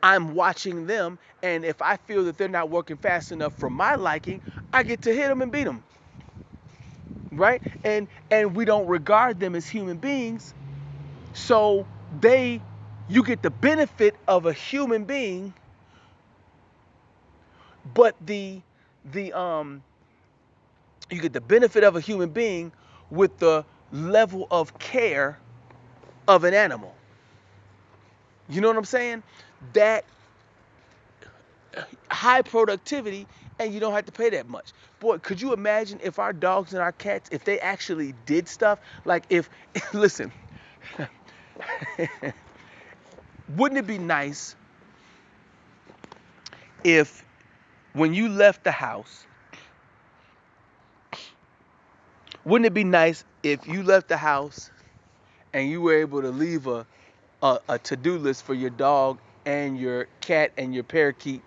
I'm watching them, and if I feel that they're not working fast enough for my liking, I get to hit them and beat them, right? And we don't regard them as human beings, so you get the benefit of a human being, but the you get the benefit of a human being with the level of care of an animal. You know what I'm saying? That high productivity, and you don't have to pay that much. Boy, could you imagine if our dogs and our cats, if they actually did stuff like if listen, wouldn't it be nice if when you left the house, wouldn't it be nice if you left the house and you were able to leave a to-do list for your dog and your cat and your parakeet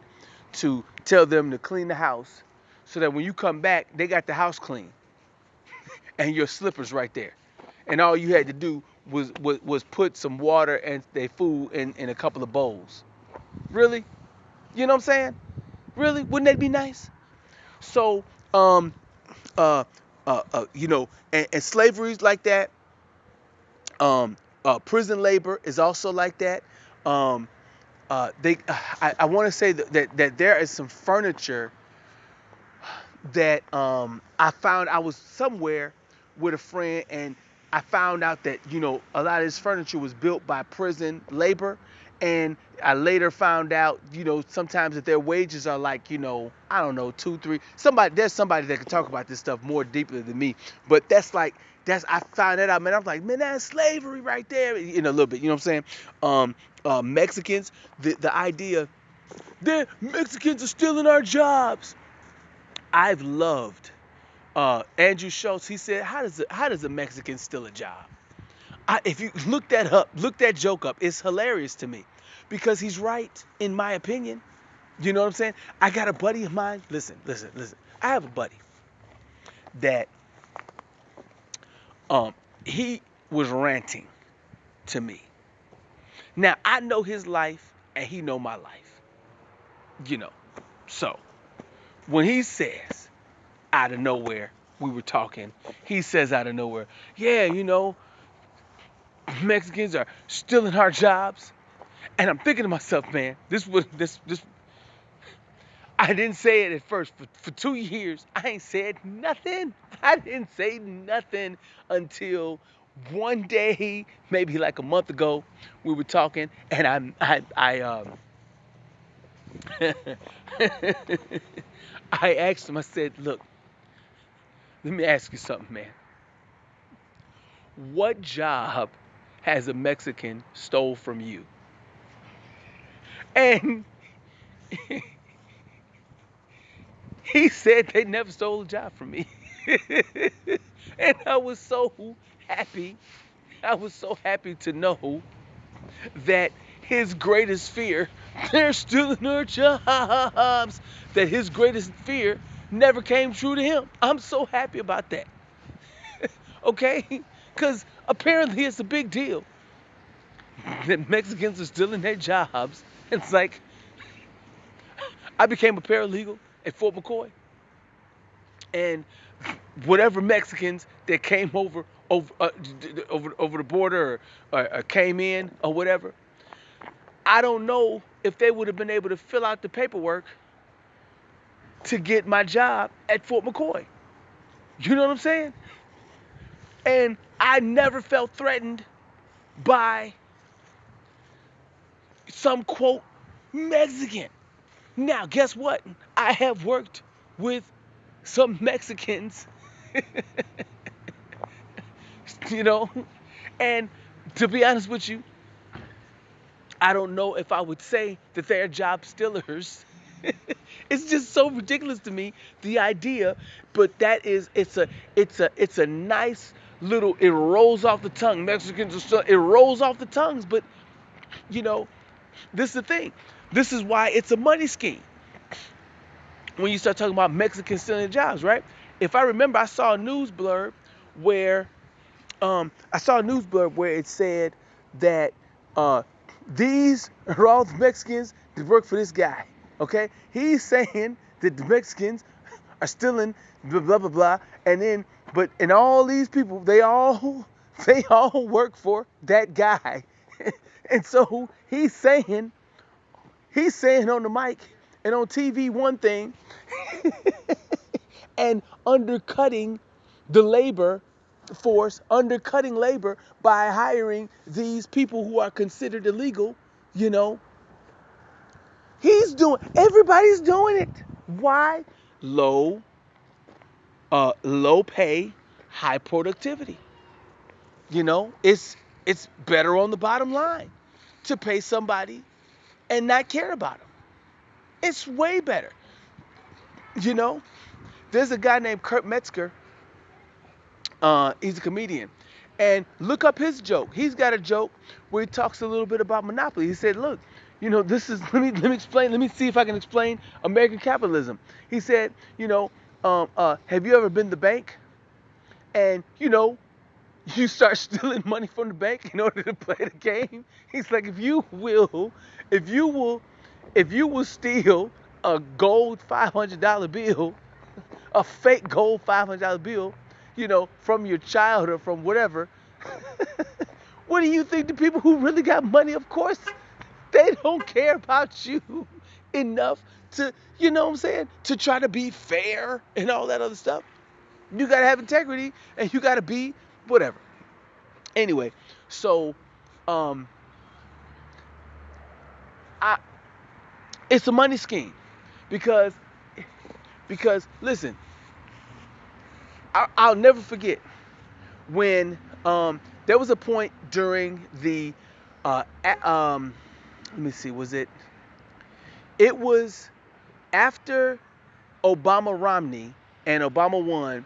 to tell them to clean the house so that when you come back, they got the house clean and your slippers right there. And all you had to do was put some water and their food in a couple of bowls. Really? You know what I'm saying? Really? Wouldn't that be nice? So, um, and slavery's like that. Prison labor is also like that. Um, I want to say that there is some furniture that I found. I was somewhere with a friend and I found out that a lot of this furniture was built by prison labor, and I later found out sometimes that their wages are like I don't know, 2 3 somebody. There's somebody that can talk about this stuff more deeply than me, but that's I found that out, man. I'm like, man, that's slavery right there in a little bit. You know what I'm saying? Mexicans, the idea that Mexicans are stealing our jobs. I've loved Andrew Schultz. He said, how does a Mexican steal a job? If you look that up, look that joke up. It's hilarious to me because he's right, in my opinion. You know what I'm saying? I got a buddy of mine. Listen. I have a buddy that um he was ranting to me. Now I know his life and he know my life. You know. So when he says out of nowhere, we were talking, he says out of nowhere, yeah, Mexicans are stealing our jobs. And I'm thinking to myself, man, this I didn't say it at first. For 2 years, I ain't said nothing. I didn't say nothing until one day, maybe like a month ago, we were talking, and I asked him. I said, "Look, let me ask you something, man. What job has a Mexican stole from you?" And he said they never stole a job from me. And I was so happy. I was so happy to know that his greatest fear, they're stealing our jobs, that his greatest fear never came true to him. I'm so happy about that. Okay? Because apparently it's a big deal that Mexicans are stealing their jobs. It's like, I became a paralegal at Fort McCoy, and whatever Mexicans that came over the border, or came in or whatever, I don't know if they would have been able to fill out the paperwork to get my job at Fort McCoy. You know what I'm saying? And I never felt threatened by some quote Mexican. Now, guess what? I have worked with some Mexicans, you know, and to be honest with you, I don't know if I would say that they're job stealers. It's just so ridiculous to me, the idea, but that is, it's a nice little, it rolls off the tongue. Mexicans are still, it rolls off the tongues, but you know, this is the thing. This is why it's a money scheme. When you start talking about Mexicans stealing jobs, right? If I remember, I saw a news blurb where it said that these are all the Mexicans that work for this guy. Okay, he's saying that the Mexicans are stealing blah blah blah blah, and all these people, they all work for that guy, and so he's saying on the mic and on TV one thing, and undercutting the labor force, undercutting labor by hiring these people who are considered illegal. You know, everybody's doing it. Why? Low, low pay, high productivity. You know, it's better on the bottom line to pay somebody and not care about them. It's way better. You know, there's a guy named Kurt Metzger. He's a comedian, and look up his joke. He's got a joke where he talks a little bit about monopoly. He said, "Look, this is let me explain. Let me see if I can explain American capitalism." He said, have you ever been to the bank and you start stealing money from the bank in order to play the game? He's like, if you will, if you will steal a gold $500 bill, a fake gold $500 bill, from your child or from whatever, what do you think the people who really got money, of course, they don't care about you enough to, what I'm saying, to try to be fair and all that other stuff. You got to have integrity and you got to be whatever. Anyway, so I it's a money scheme because listen, I'll never forget when there was a point during the let me see, it was after Obama Romney and Obama won.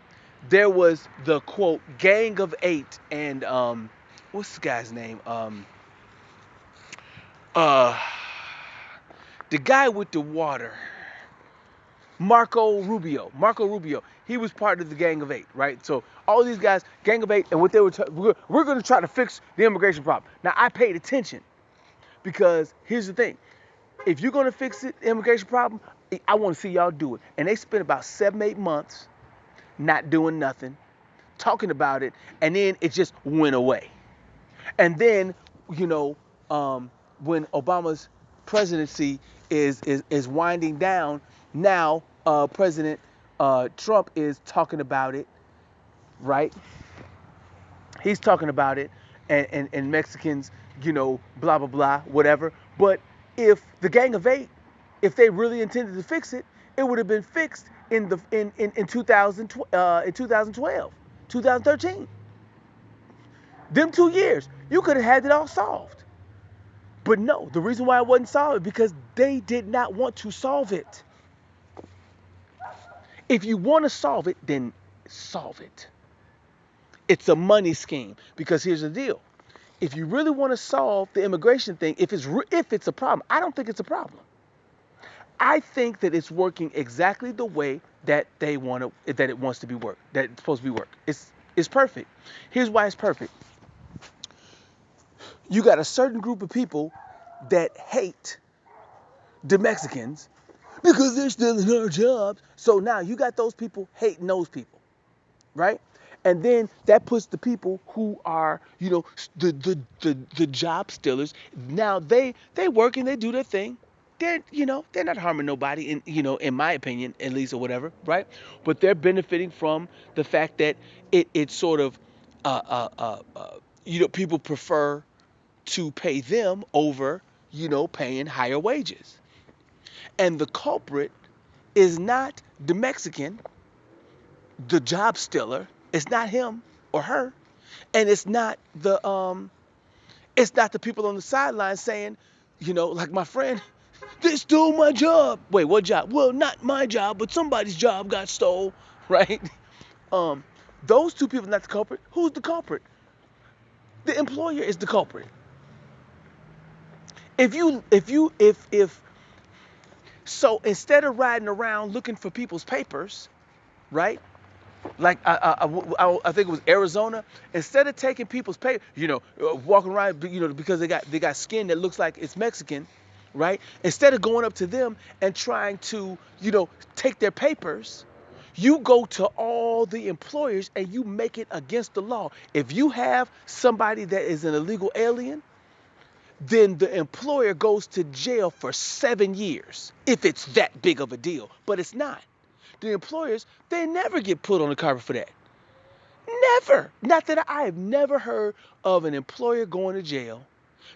There was the quote Gang of Eight, and what's this guy's name, uh the guy with the water, Marco Rubio. He was part of the Gang of Eight, right? So all these guys, Gang of Eight, and what they were, we're going to try to fix the immigration problem. Now I paid attention because here's the thing: if you're going to fix the immigration problem, I want to see y'all do it. And they spent about 7-8 months not doing nothing, talking about it, and then it just went away. And then, when Obama's presidency is winding down, now President Trump is talking about it, right? He's talking about it, and Mexicans, blah blah blah, whatever. But if the Gang of Eight, if they really intended to fix it, it would have been fixed in 2012, 2013. Them 2 years, you could have had it all solved. But no, the reason why it wasn't solved is because they did not want to solve it. If you want to solve it, then solve it. It's a money scheme, because here's the deal. if you really want to solve the immigration thing, if it's a problem, I don't think it's a problem. I think that it's working exactly the way that it wants to be worked, that it's supposed to be worked. It's perfect. Here's why it's perfect. You got a certain group of people that hate the Mexicans because they're stealing our jobs. So now you got those people hating those people, right? And then that puts the people who are, the job stealers. Now they work and they do their thing. They're not harming nobody in my opinion, at least, or whatever, right? But they're benefiting from the fact that it sort of uh uh uh, uh people prefer to pay them over, paying higher wages. And the culprit is not the Mexican, the job stealer. It's not him or her, and it's not the people on the sideline saying, like my friend, they stole my job. Wait, what job? Well, not my job, but somebody's job got stole, right? Um, those two people are not the culprit. Who's the culprit? The employer is the culprit. If so, instead of riding around looking for people's papers, right? Like I think it was Arizona. Instead of taking people's pay, walking around, because they got skin that looks like it's Mexican, right? Instead of going up to them and trying to, take their papers, you go to all the employers and you make it against the law. If you have somebody that is an illegal alien, then the employer goes to jail for 7 years if it's that big of a deal. But it's not. The employers, they never get put on the carpet for that. Never. Not that I have never heard of an employer going to jail.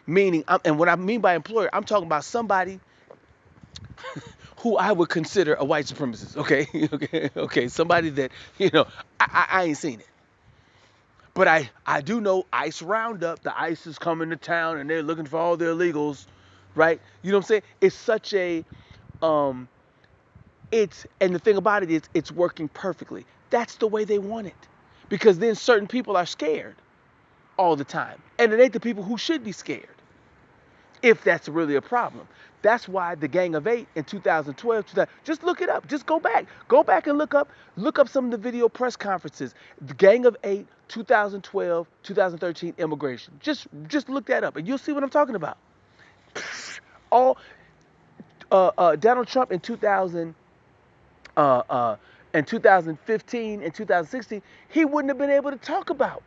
Meaning, and what I mean by employer, I'm talking about somebody who I would consider a white supremacist. Okay, okay. Somebody that I ain't seen it. But I do know ICE roundup. The ICE is coming to town and they're looking for all their illegals, right? You know what I'm saying? It's such a um and the thing about it is it's working perfectly. That's the way they want it. Because then certain people are scared all the time. And it ain't the people who should be scared, if that's really a problem. That's why the Gang of Eight in 2012, just look it up. Just go back. Go back and look up some of the video press conferences. The Gang of Eight, 2012, 2013 immigration. Just look that up and you'll see what I'm talking about. All Donald Trump in 2015 and 2016, he wouldn't have been able to talk about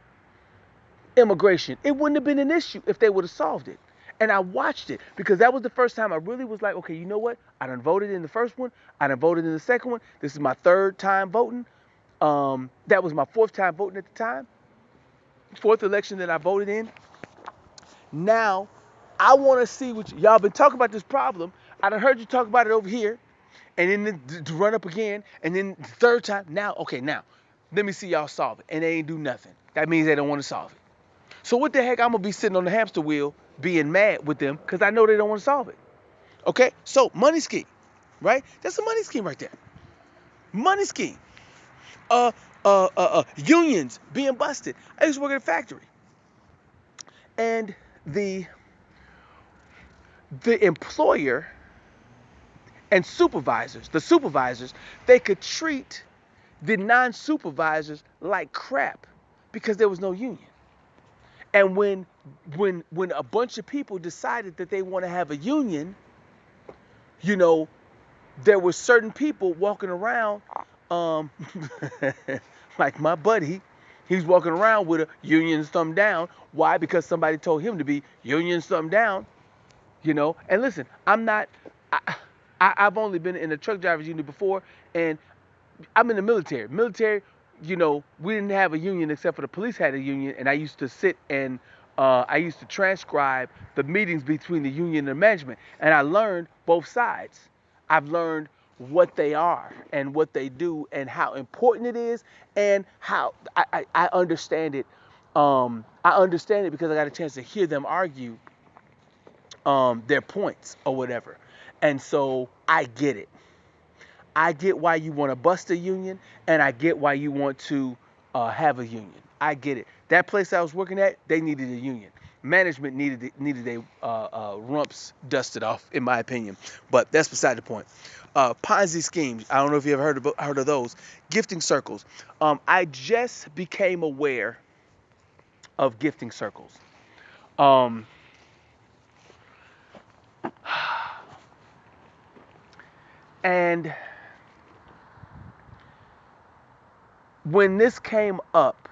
immigration. It wouldn't have been an issue if they would have solved it. And I watched it because that was the first time I really was like, okay, you know what? I done voted in the first one. I done voted in the second one. This is my third time voting. That was my fourth time voting at the time. Fourth election that I voted in. Now, I want to see what y'all been talking about this problem. I done heard you talk about it over here. And then to run up again. And then the third time. Now, let me see y'all solve it. And they ain't do nothing. That means they don't want to solve it. So what the heck, I'm going to be sitting on the hamster wheel being mad with them because I know they don't want to solve it. Okay? So, money scheme, right? That's a money scheme right there. Money scheme. Unions being busted. I used to work at a factory. And the employer and the supervisors, they could treat the non-supervisors like crap because there was no union. And when a bunch of people decided that they want to have a union, there were certain people walking around, um, like my buddy, he's walking around with a union thumb down. Why? Because somebody told him to be union thumb down, And listen, I've only been in a truck drivers union before, and I'm in the military. We didn't have a union except for the police had a union, and I used to sit and I used to transcribe the meetings between the union and the management, and I learned both sides. I've learned what they are and what they do and how important it is and how I understand it. I understand it because I got a chance to hear them argue their points or whatever, and so I get it. I get why you want to bust a union, and I get why you want to have a union. I get it. That place I was working at, they needed a union. Management needed a rumps dusted off, in my opinion. But that's beside the point. Ponzi schemes. I don't know if you ever heard of those. Gifting circles. I just became aware of gifting circles. Um, and when this came up,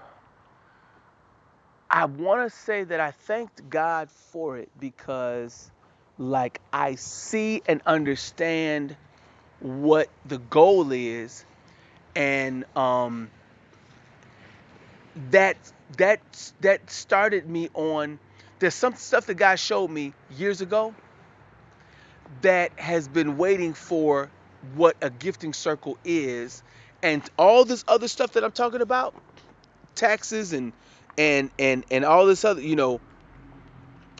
I want to say that I thanked God for it because, like, I see and understand what the goal is, and that that that started me on. There's some stuff that God showed me years ago that has been waiting for what a gifting circle is, and all this other stuff that I'm talking about, taxes and all this other,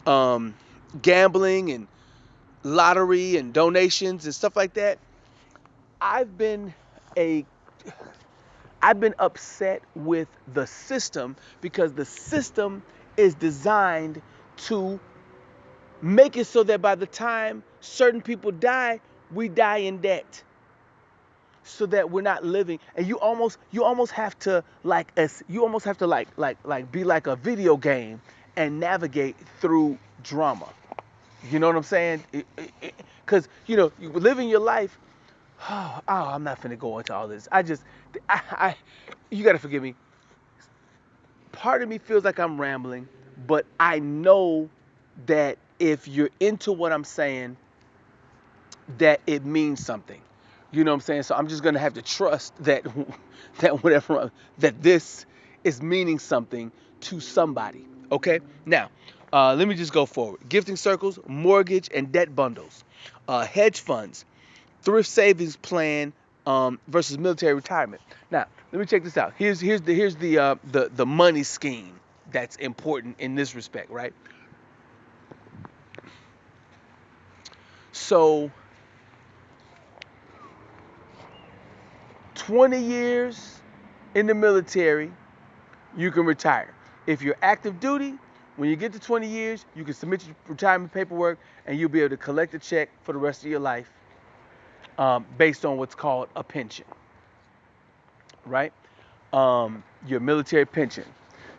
um, gambling and lottery and donations and stuff like that. I've been a I've been upset with the system because the system is designed to make it so that by the time certain people die, we die in debt. So that we're not living, and you almost have to like be like a video game and navigate through drama. You know what I'm saying? Because you living your life. I'm not finna go into all this. I you gotta forgive me. Part of me feels like I'm rambling, but I know that if you're into what I'm saying, that it means something. You know what I'm saying? So I'm just gonna have to trust that that this is meaning something to somebody. Okay. Now, let me just go forward. Gifting circles, mortgage and debt bundles, hedge funds, thrift savings plan versus military retirement. Now, let me check this out. Here's the money scheme that's important in this respect, right? So 20 years in the military, you can retire. If you're active duty, when you get to 20 years, you can submit your retirement paperwork and you'll be able to collect a check for the rest of your life based on what's called a pension, right? Your military pension.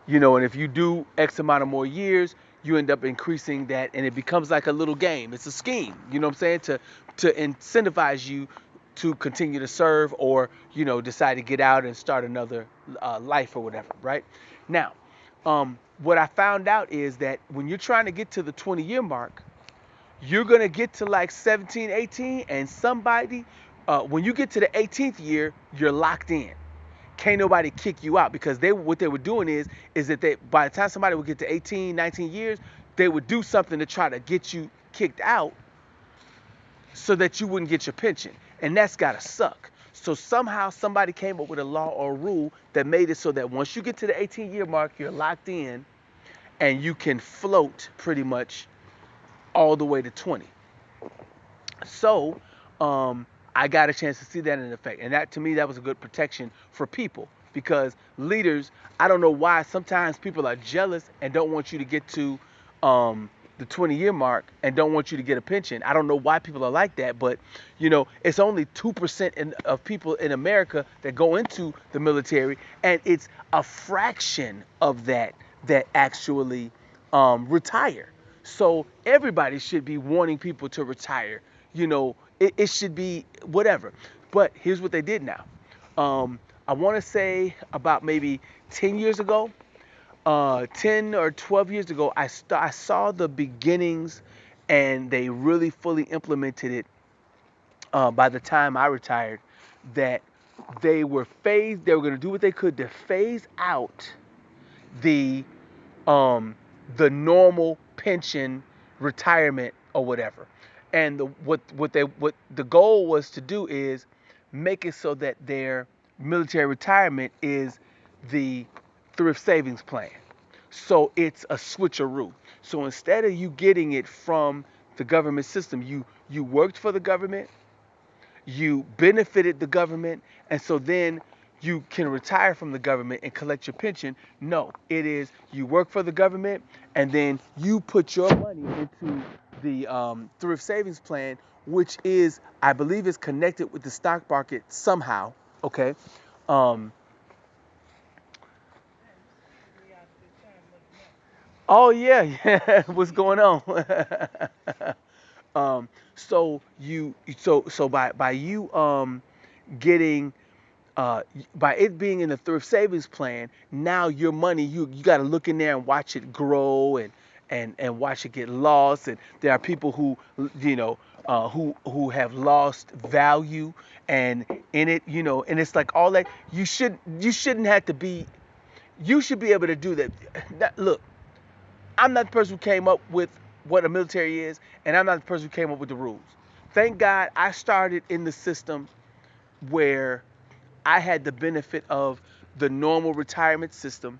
And if you do X amount of more years, you end up increasing that, and it becomes like a little game. It's a scheme, you know what I'm saying, to incentivize you to continue to serve, or decide to get out and start another life or whatever, right? Now, what I found out is that when you're trying to get to the 20-year mark, you're gonna get to like 17, 18, and when you get to the 18th year, you're locked in. Can't nobody kick you out, because what they were doing is that by the time somebody would get to 18, 19 years, they would do something to try to get you kicked out so that you wouldn't get your pension. And that's gotta suck. So somehow somebody came up with a law or a rule that made it so that once you get to the 18-year mark, you're locked in and you can float pretty much all the way to 20. So, I got a chance to see that in effect, and that, to me, that was a good protection for people, because leaders, I don't know why sometimes people are jealous and don't want you to get to the 20-year mark and don't want you to get a pension. I don't know why people are like that, but it's only 2% of people in America that go into the military, and it's a fraction of that actually retire. So everybody should be wanting people to retire. It should be whatever. But here's what they did now. I want to say about maybe 10 years ago, 10 or 12 years ago, I saw the beginnings, and they really fully implemented it by the time I retired, that they were going to do what they could to phase out the the normal pension retirement or whatever. And what the goal was to do is make it so that their military retirement is the thrift savings plan. So it's a switcheroo. So instead of you getting it from the government system, you worked for the government, you benefited the government, and so then you can retire from the government and collect your pension. No, it is you work for the government and then you put your money into the thrift savings plan, which is, I believe, is connected with the stock market somehow. Okay. Um, oh yeah, yeah. What's going on? So by you getting by it being in the thrift savings plan, now your money, you got to look in there and watch it grow and watch it get lost. And there are people who you know who have lost value and in it, and it's like all that you shouldn't have to be. You should be able to do that. Look, I'm not the person who came up with what a military is, and I'm not the person who came up with the rules. Thank God I started in the system where I had the benefit of the normal retirement system,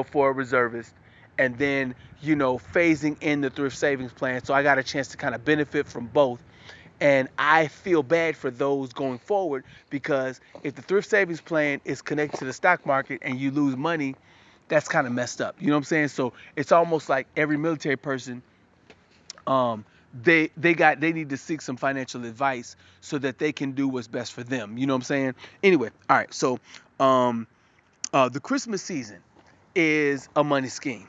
for a reservist, and then, phasing in the thrift savings plan. So I got a chance to kind of benefit from both. And I feel bad for those going forward because if the thrift savings plan is connected to the stock market and you lose money, that's kind of messed up. You know what I'm saying? So it's almost like every military person, um, they need to seek some financial advice so that they can do what's best for them. You know what I'm saying? Anyway, all right. So um, the Christmas season is a money scheme.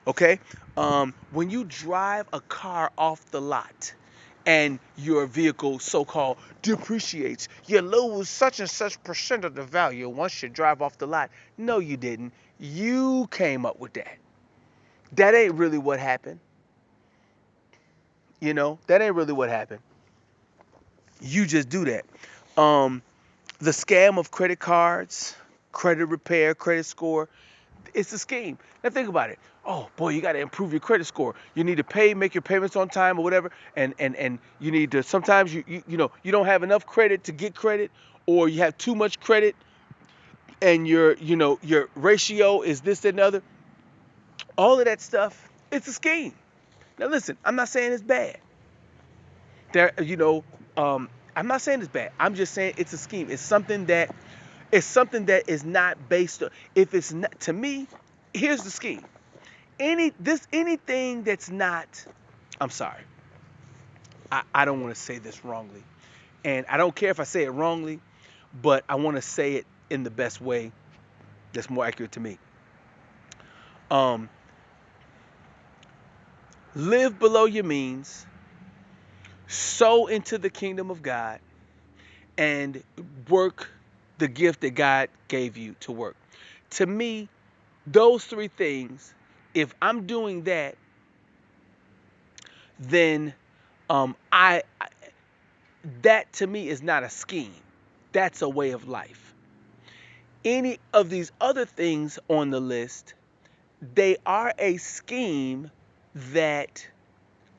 Okay, when you drive a car off the lot and your vehicle so-called depreciates, you lose such and such percent of the value once you drive off the lot. No, you didn't. You came up with that. That ain't really what happened. That ain't really what happened. You just do that. Um, the scam of credit cards, credit repair, credit score, it's a scheme. Now think about it. Oh boy, you got to improve your credit score. You need to make your payments on time or whatever, and you need to. Sometimes you don't have enough credit to get credit, or you have too much credit, and your ratio is this that, and the other. All of that stuff, it's a scheme. Now listen, I'm not saying it's bad. There, I'm not saying it's bad. I'm just saying it's a scheme. It's something that is not based on. If it's not, to me, here's the scheme. Anything that's not. I'm sorry. I don't want to say this wrongly, and I don't care if I say it wrongly, but I want to say it in the best way that's more accurate to me. Um, live below your means, sow into the kingdom of God, and work the gift that God gave you to work. To me, those three things, if I'm doing that, then I that to me is not a scheme. That's a way of life. Any of these other things on the list, they are a scheme that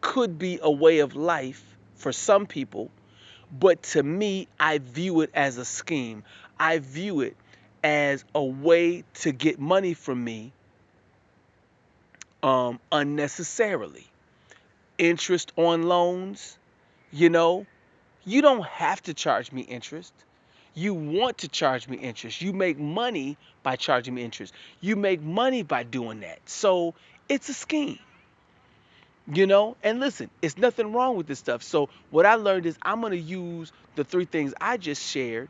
could be a way of life for some people, but to me, I view it as a scheme. I view it as a way to get money from me unnecessarily. Interest on loans, you know, you don't have to charge me interest. You want to charge me interest. You make money by charging me interest. You make money by doing that. So it's a scheme. And listen, it's nothing wrong with this stuff. So what I learned is I'm going to use the three things I just shared,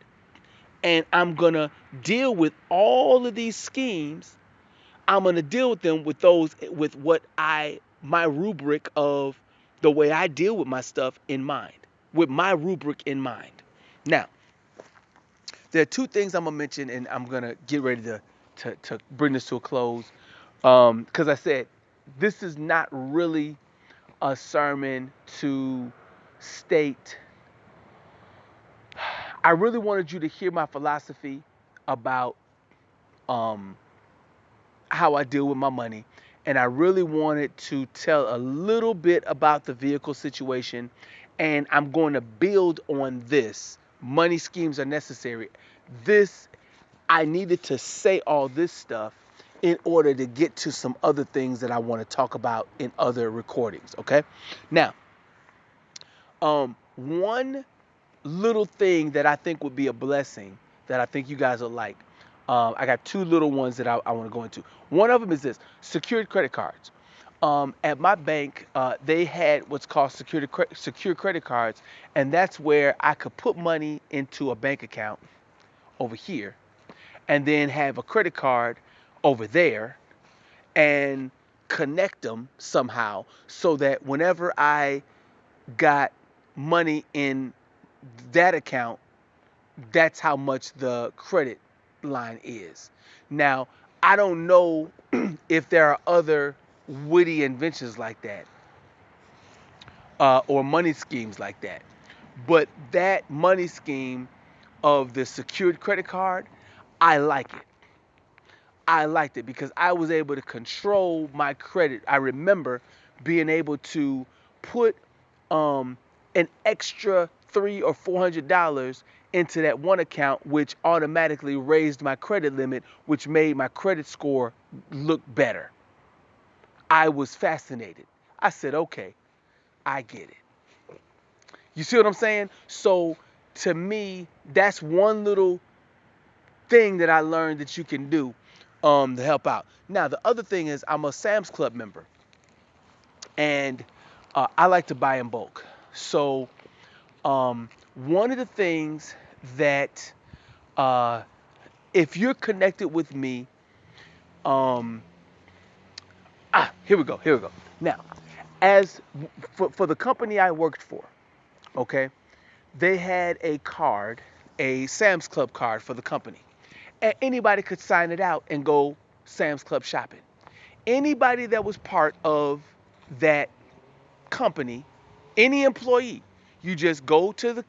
and I'm going to deal with all of these schemes. I'm going to deal with them with my rubric of the way I deal with my stuff in mind, with my rubric in mind. Now, there are two things I'm gonna mention, and I'm gonna get ready to bring this to a close. Because I said this is not really a sermon to state. I really wanted you to hear my philosophy about um, how I deal with my money, and I really wanted to tell a little bit about the vehicle situation, and I'm going to build on this. Money schemes are necessary. This I needed to say all this stuff in order to get to some other things that I want to talk about in other recordings. Okay. Now, one little thing that I think would be a blessing that I think you guys will like. I got two little ones that I want to go into. One of them is this: secured credit cards. At my bank, they had what's called secure credit cards, and that's where I could put money into a bank account over here, and then have a credit card over there, and connect them somehow so that whenever I got money in that account, that's how much the credit line is. Now, I don't know if there are other witty inventions like that, or money schemes like that. But that money scheme of the secured credit card, I like it. I liked it because I was able to control my credit. I remember being able to put um, an extra $300 or $400 into that one account, which automatically raised my credit limit, which made my credit score look better. I was fascinated. I said, okay, I get it. You see what I'm saying? So to me, that's one little thing that I learned that you can do to help out. Now, the other thing is I'm a Sam's Club member, and I like to buy in bulk. So one of the things that uh, if you're connected with me, um, here we go, here we go. Now, as for the company I worked for, okay, they had a card, a Sam's Club card for the company, and anybody could sign it out and go Sam's Club shopping. Anybody that was part of that company, any employee, you just go to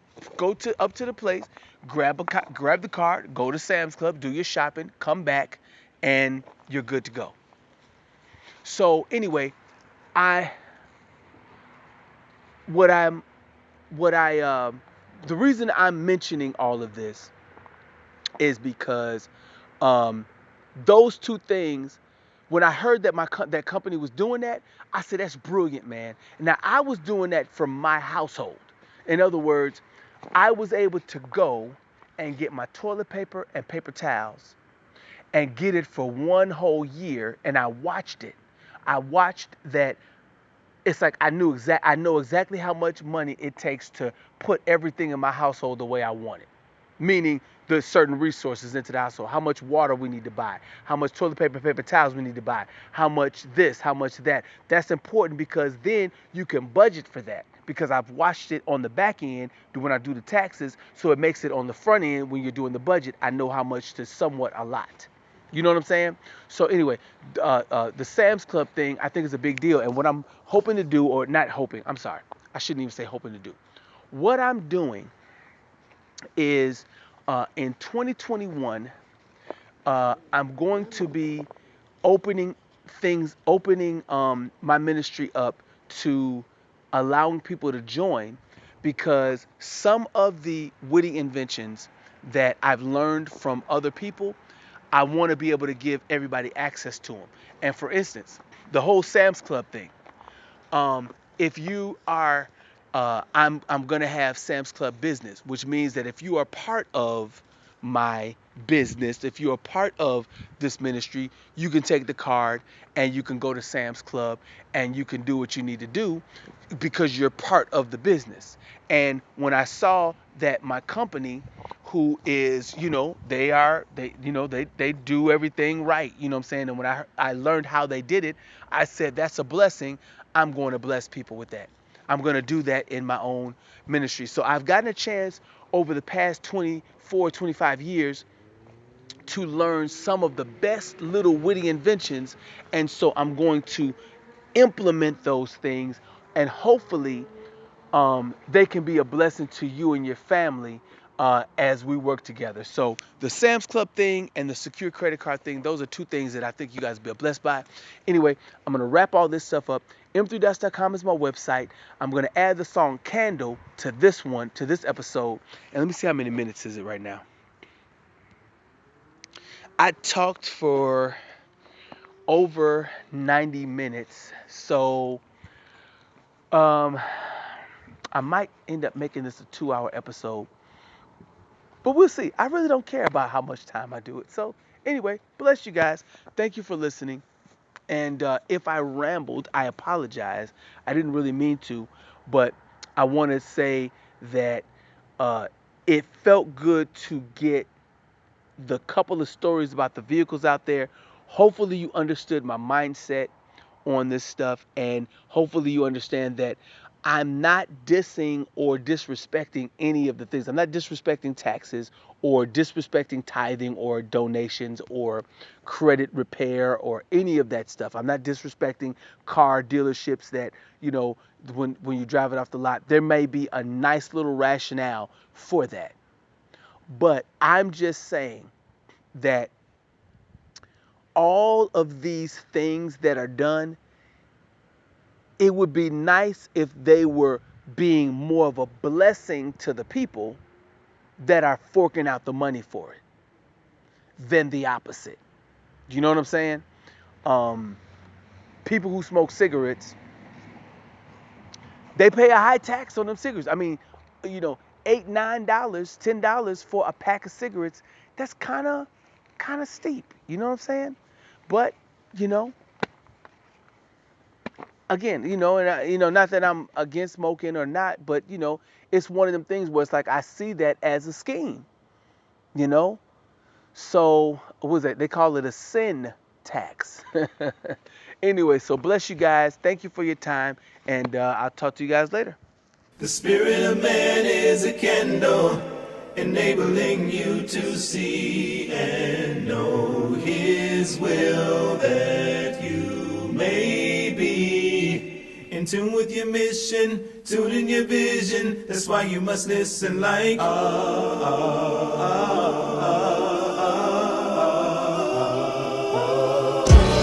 up to the place, grab the card, go to Sam's Club, do your shopping, come back, and you're good to go. So anyway, I what I'm what I the reason I'm mentioning all of this is because um, those two things, when I heard that that company was doing that, I said that's brilliant, man. Now I was doing that for my household. In other words, I was able to go and get my toilet paper and paper towels and get it for one whole year, and I watched it. I watched that. It's like I know exactly how much money it takes to put everything in my household the way I want it. Meaning the certain resources into the household, how much water we need to buy, how much toilet paper, paper towels we need to buy, how much this, how much that. That's important because then you can budget for that. Because I've watched it on the back end when I do the taxes, so it makes it on the front end when you're doing the budget. I know how much to somewhat allot. You know what I'm saying? So anyway, the Sam's Club thing I think is a big deal, and what I'm hoping to do, or not hoping, I'm sorry, I shouldn't even say hoping to do. What I'm doing is in 2021, I'm going to be opening opening my ministry up to allowing people to join because some of the witty inventions that I've learned from other people, I want to be able to give everybody access to them. And for instance, the whole Sam's Club thing. If you are, I'm gonna have Sam's Club business, which means that if you are part of my business, if you're a part of this ministry, you can take the card and you can go to Sam's Club and you can do what you need to do because you're part of the business. And when I saw that my company, who is, they do everything right, you know what I'm saying? And when I learned how they did it, I said that's a blessing. I'm going to bless people with that. I'm going to do that in my own ministry. So I've gotten a chance over the past 24, 25 years to learn some of the best little witty inventions. And so I'm going to implement those things, and hopefully they can be a blessing to you and your family as we work together. So the Sam's Club thing and the secure credit card thing, those are two things that I think you guys will be blessed by. Anyway, I'm going to wrap all this stuff up. m3dots.com is my website. I'm going to add the song Candle to this episode. And let me see how many minutes is it right now. I talked for over 90 minutes. So um, I might end up making this a 2-hour episode. But we'll see. I really don't care about how much time I do it. So anyway, bless you guys. Thank you for listening. And if I rambled, I apologize. I didn't really mean to, but I want to say that uh, it felt good to get the couple of stories about the vehicles out there. Hopefully, you understood my mindset on this stuff, and hopefully, you understand that I'm not dissing or disrespecting any of the things. I'm not disrespecting taxes or disrespecting tithing or donations or credit repair or any of that stuff. I'm not disrespecting car dealerships that, when you drive it off the lot, there may be a nice little rationale for that. But I'm just saying that all of these things that are done, it would be nice if they were being more of a blessing to the people that are forking out the money for it than the opposite. You know what I'm saying? People who smoke cigarettes, they pay a high tax on them cigarettes. I mean, $8, $9, $10 for a pack of cigarettes. That's kind of steep. You know what I'm saying? But again, not that I'm against smoking or not, but it's one of them things where it's like I see that as a scheme. So what was that? They call it a sin tax. Anyway, so bless you guys. Thank you for your time, and I'll talk to you guys later.
The spirit of man is a candle, enabling you to see and know his will, that you may be in tune with your mission, tune in your vision. That's why you must listen like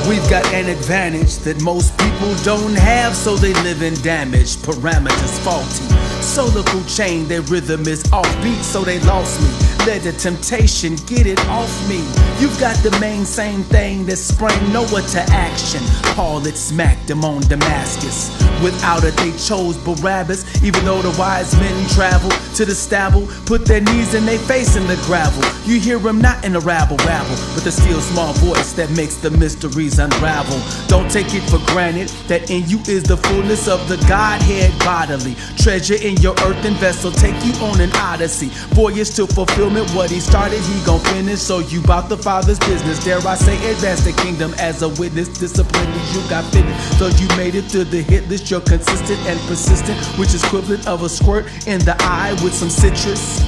We've got an advantage that most people don't have, so they live in damage, parameters faulty. Solar food chain, their rhythm is offbeat, so they lost me. Led to temptation, get it off me. You've got the main same thing that sprang Noah to action. Paul had smacked him on Damascus. Without it, they chose Barabbas, even though the wise men traveled to the stable, put their knees and they face in the gravel. You hear him not in a rabble, but the still small voice that makes the mysteries unravel. Don't take it for granted that in you is the fullness of the Godhead bodily. Treasure in your earthen vessel, take you on an odyssey. Voyage to fulfillment, what he started, he gon' finish. So you bout the Father's business, dare I say advance the kingdom as a witness. Discipline means you got fitness, so you made it to the hit list. You're consistent and persistent, which is equivalent of a squirt in the eye with some citrus.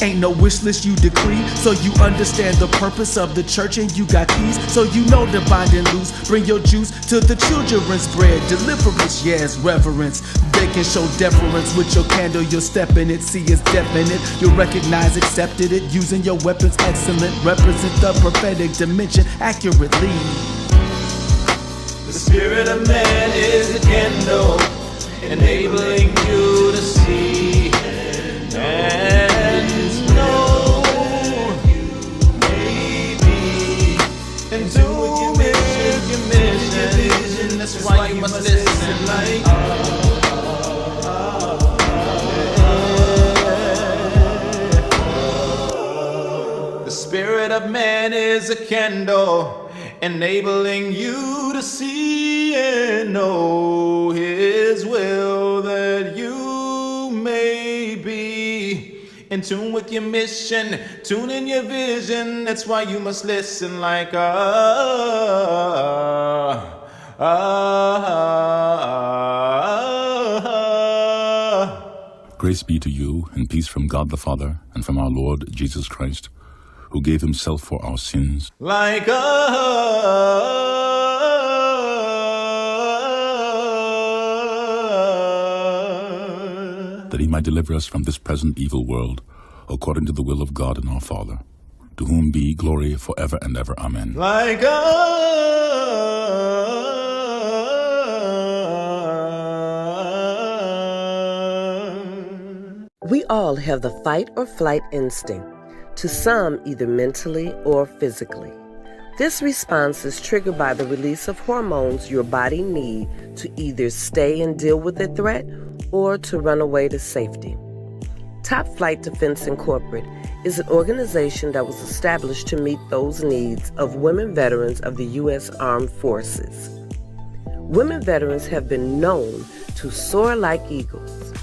Ain't no wish list you decree, so you understand the purpose of the church, and you got keys, so you know to bind and loose. Bring your juice to the children's bread. Deliverance, yes, reverence. They can show deference with your candle. You'll step in it, see it's definite. You'll recognize, accepted it, using your weapons excellent. Represent the prophetic dimension accurately.
the spirit of man is a candle, enabling you to see and know you may be in tune with your mission. That's why you must listen like the spirit of man is a candle, enabling you to see and know his will, that you may be in tune with your mission, tune in your vision. That's why you must listen like
Grace be to you, and peace from God the Father, and from our Lord Jesus Christ, who gave himself for our sins,
like
that he might deliver us from this present evil world, according to the will of God and our Father, to whom be glory forever and ever. Amen.
like
We all have the fight or flight instinct, to some either mentally or physically. This response is triggered by the release of hormones your body needs to either stay and deal with the threat or to run away to safety. Top Flight Defense Incorporated is an organization that was established to meet those needs of women veterans of the U.S. Armed Forces. Women veterans have been known to soar like eagles.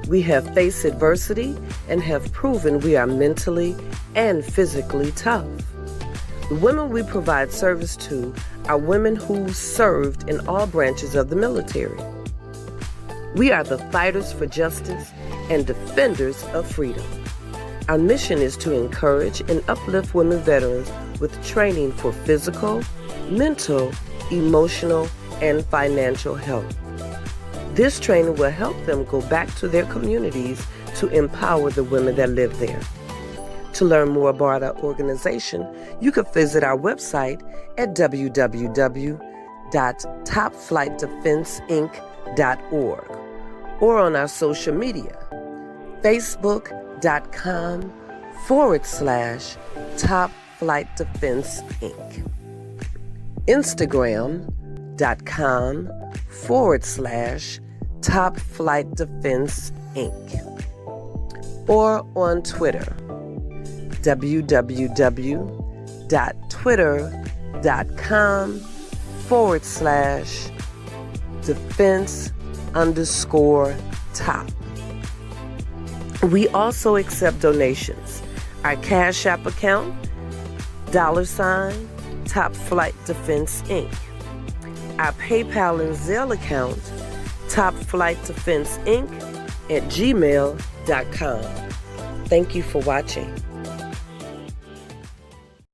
We have faced adversity and have proven we are mentally and physically tough. The women we provide service to are women who served in all branches of the military. We are the fighters for justice and defenders of freedom. Our mission is to encourage and uplift women veterans with training for physical, mental, emotional, and financial health. This training will help them go back to their communities to empower the women that live there. To learn more about our organization, you can visit our website at www.topflightdefenseinc.org or on our social media, facebook.com/Top Flight Defense Inc., instagram.com/Top Flight Defense Inc., or on Twitter, www.twitter.com/defense_top. We also accept donations. Our Cash App account, $Top Flight Defense Inc. Our PayPal and Zelle account, Top Flight Defense Inc. @gmail.com. Thank you for watching.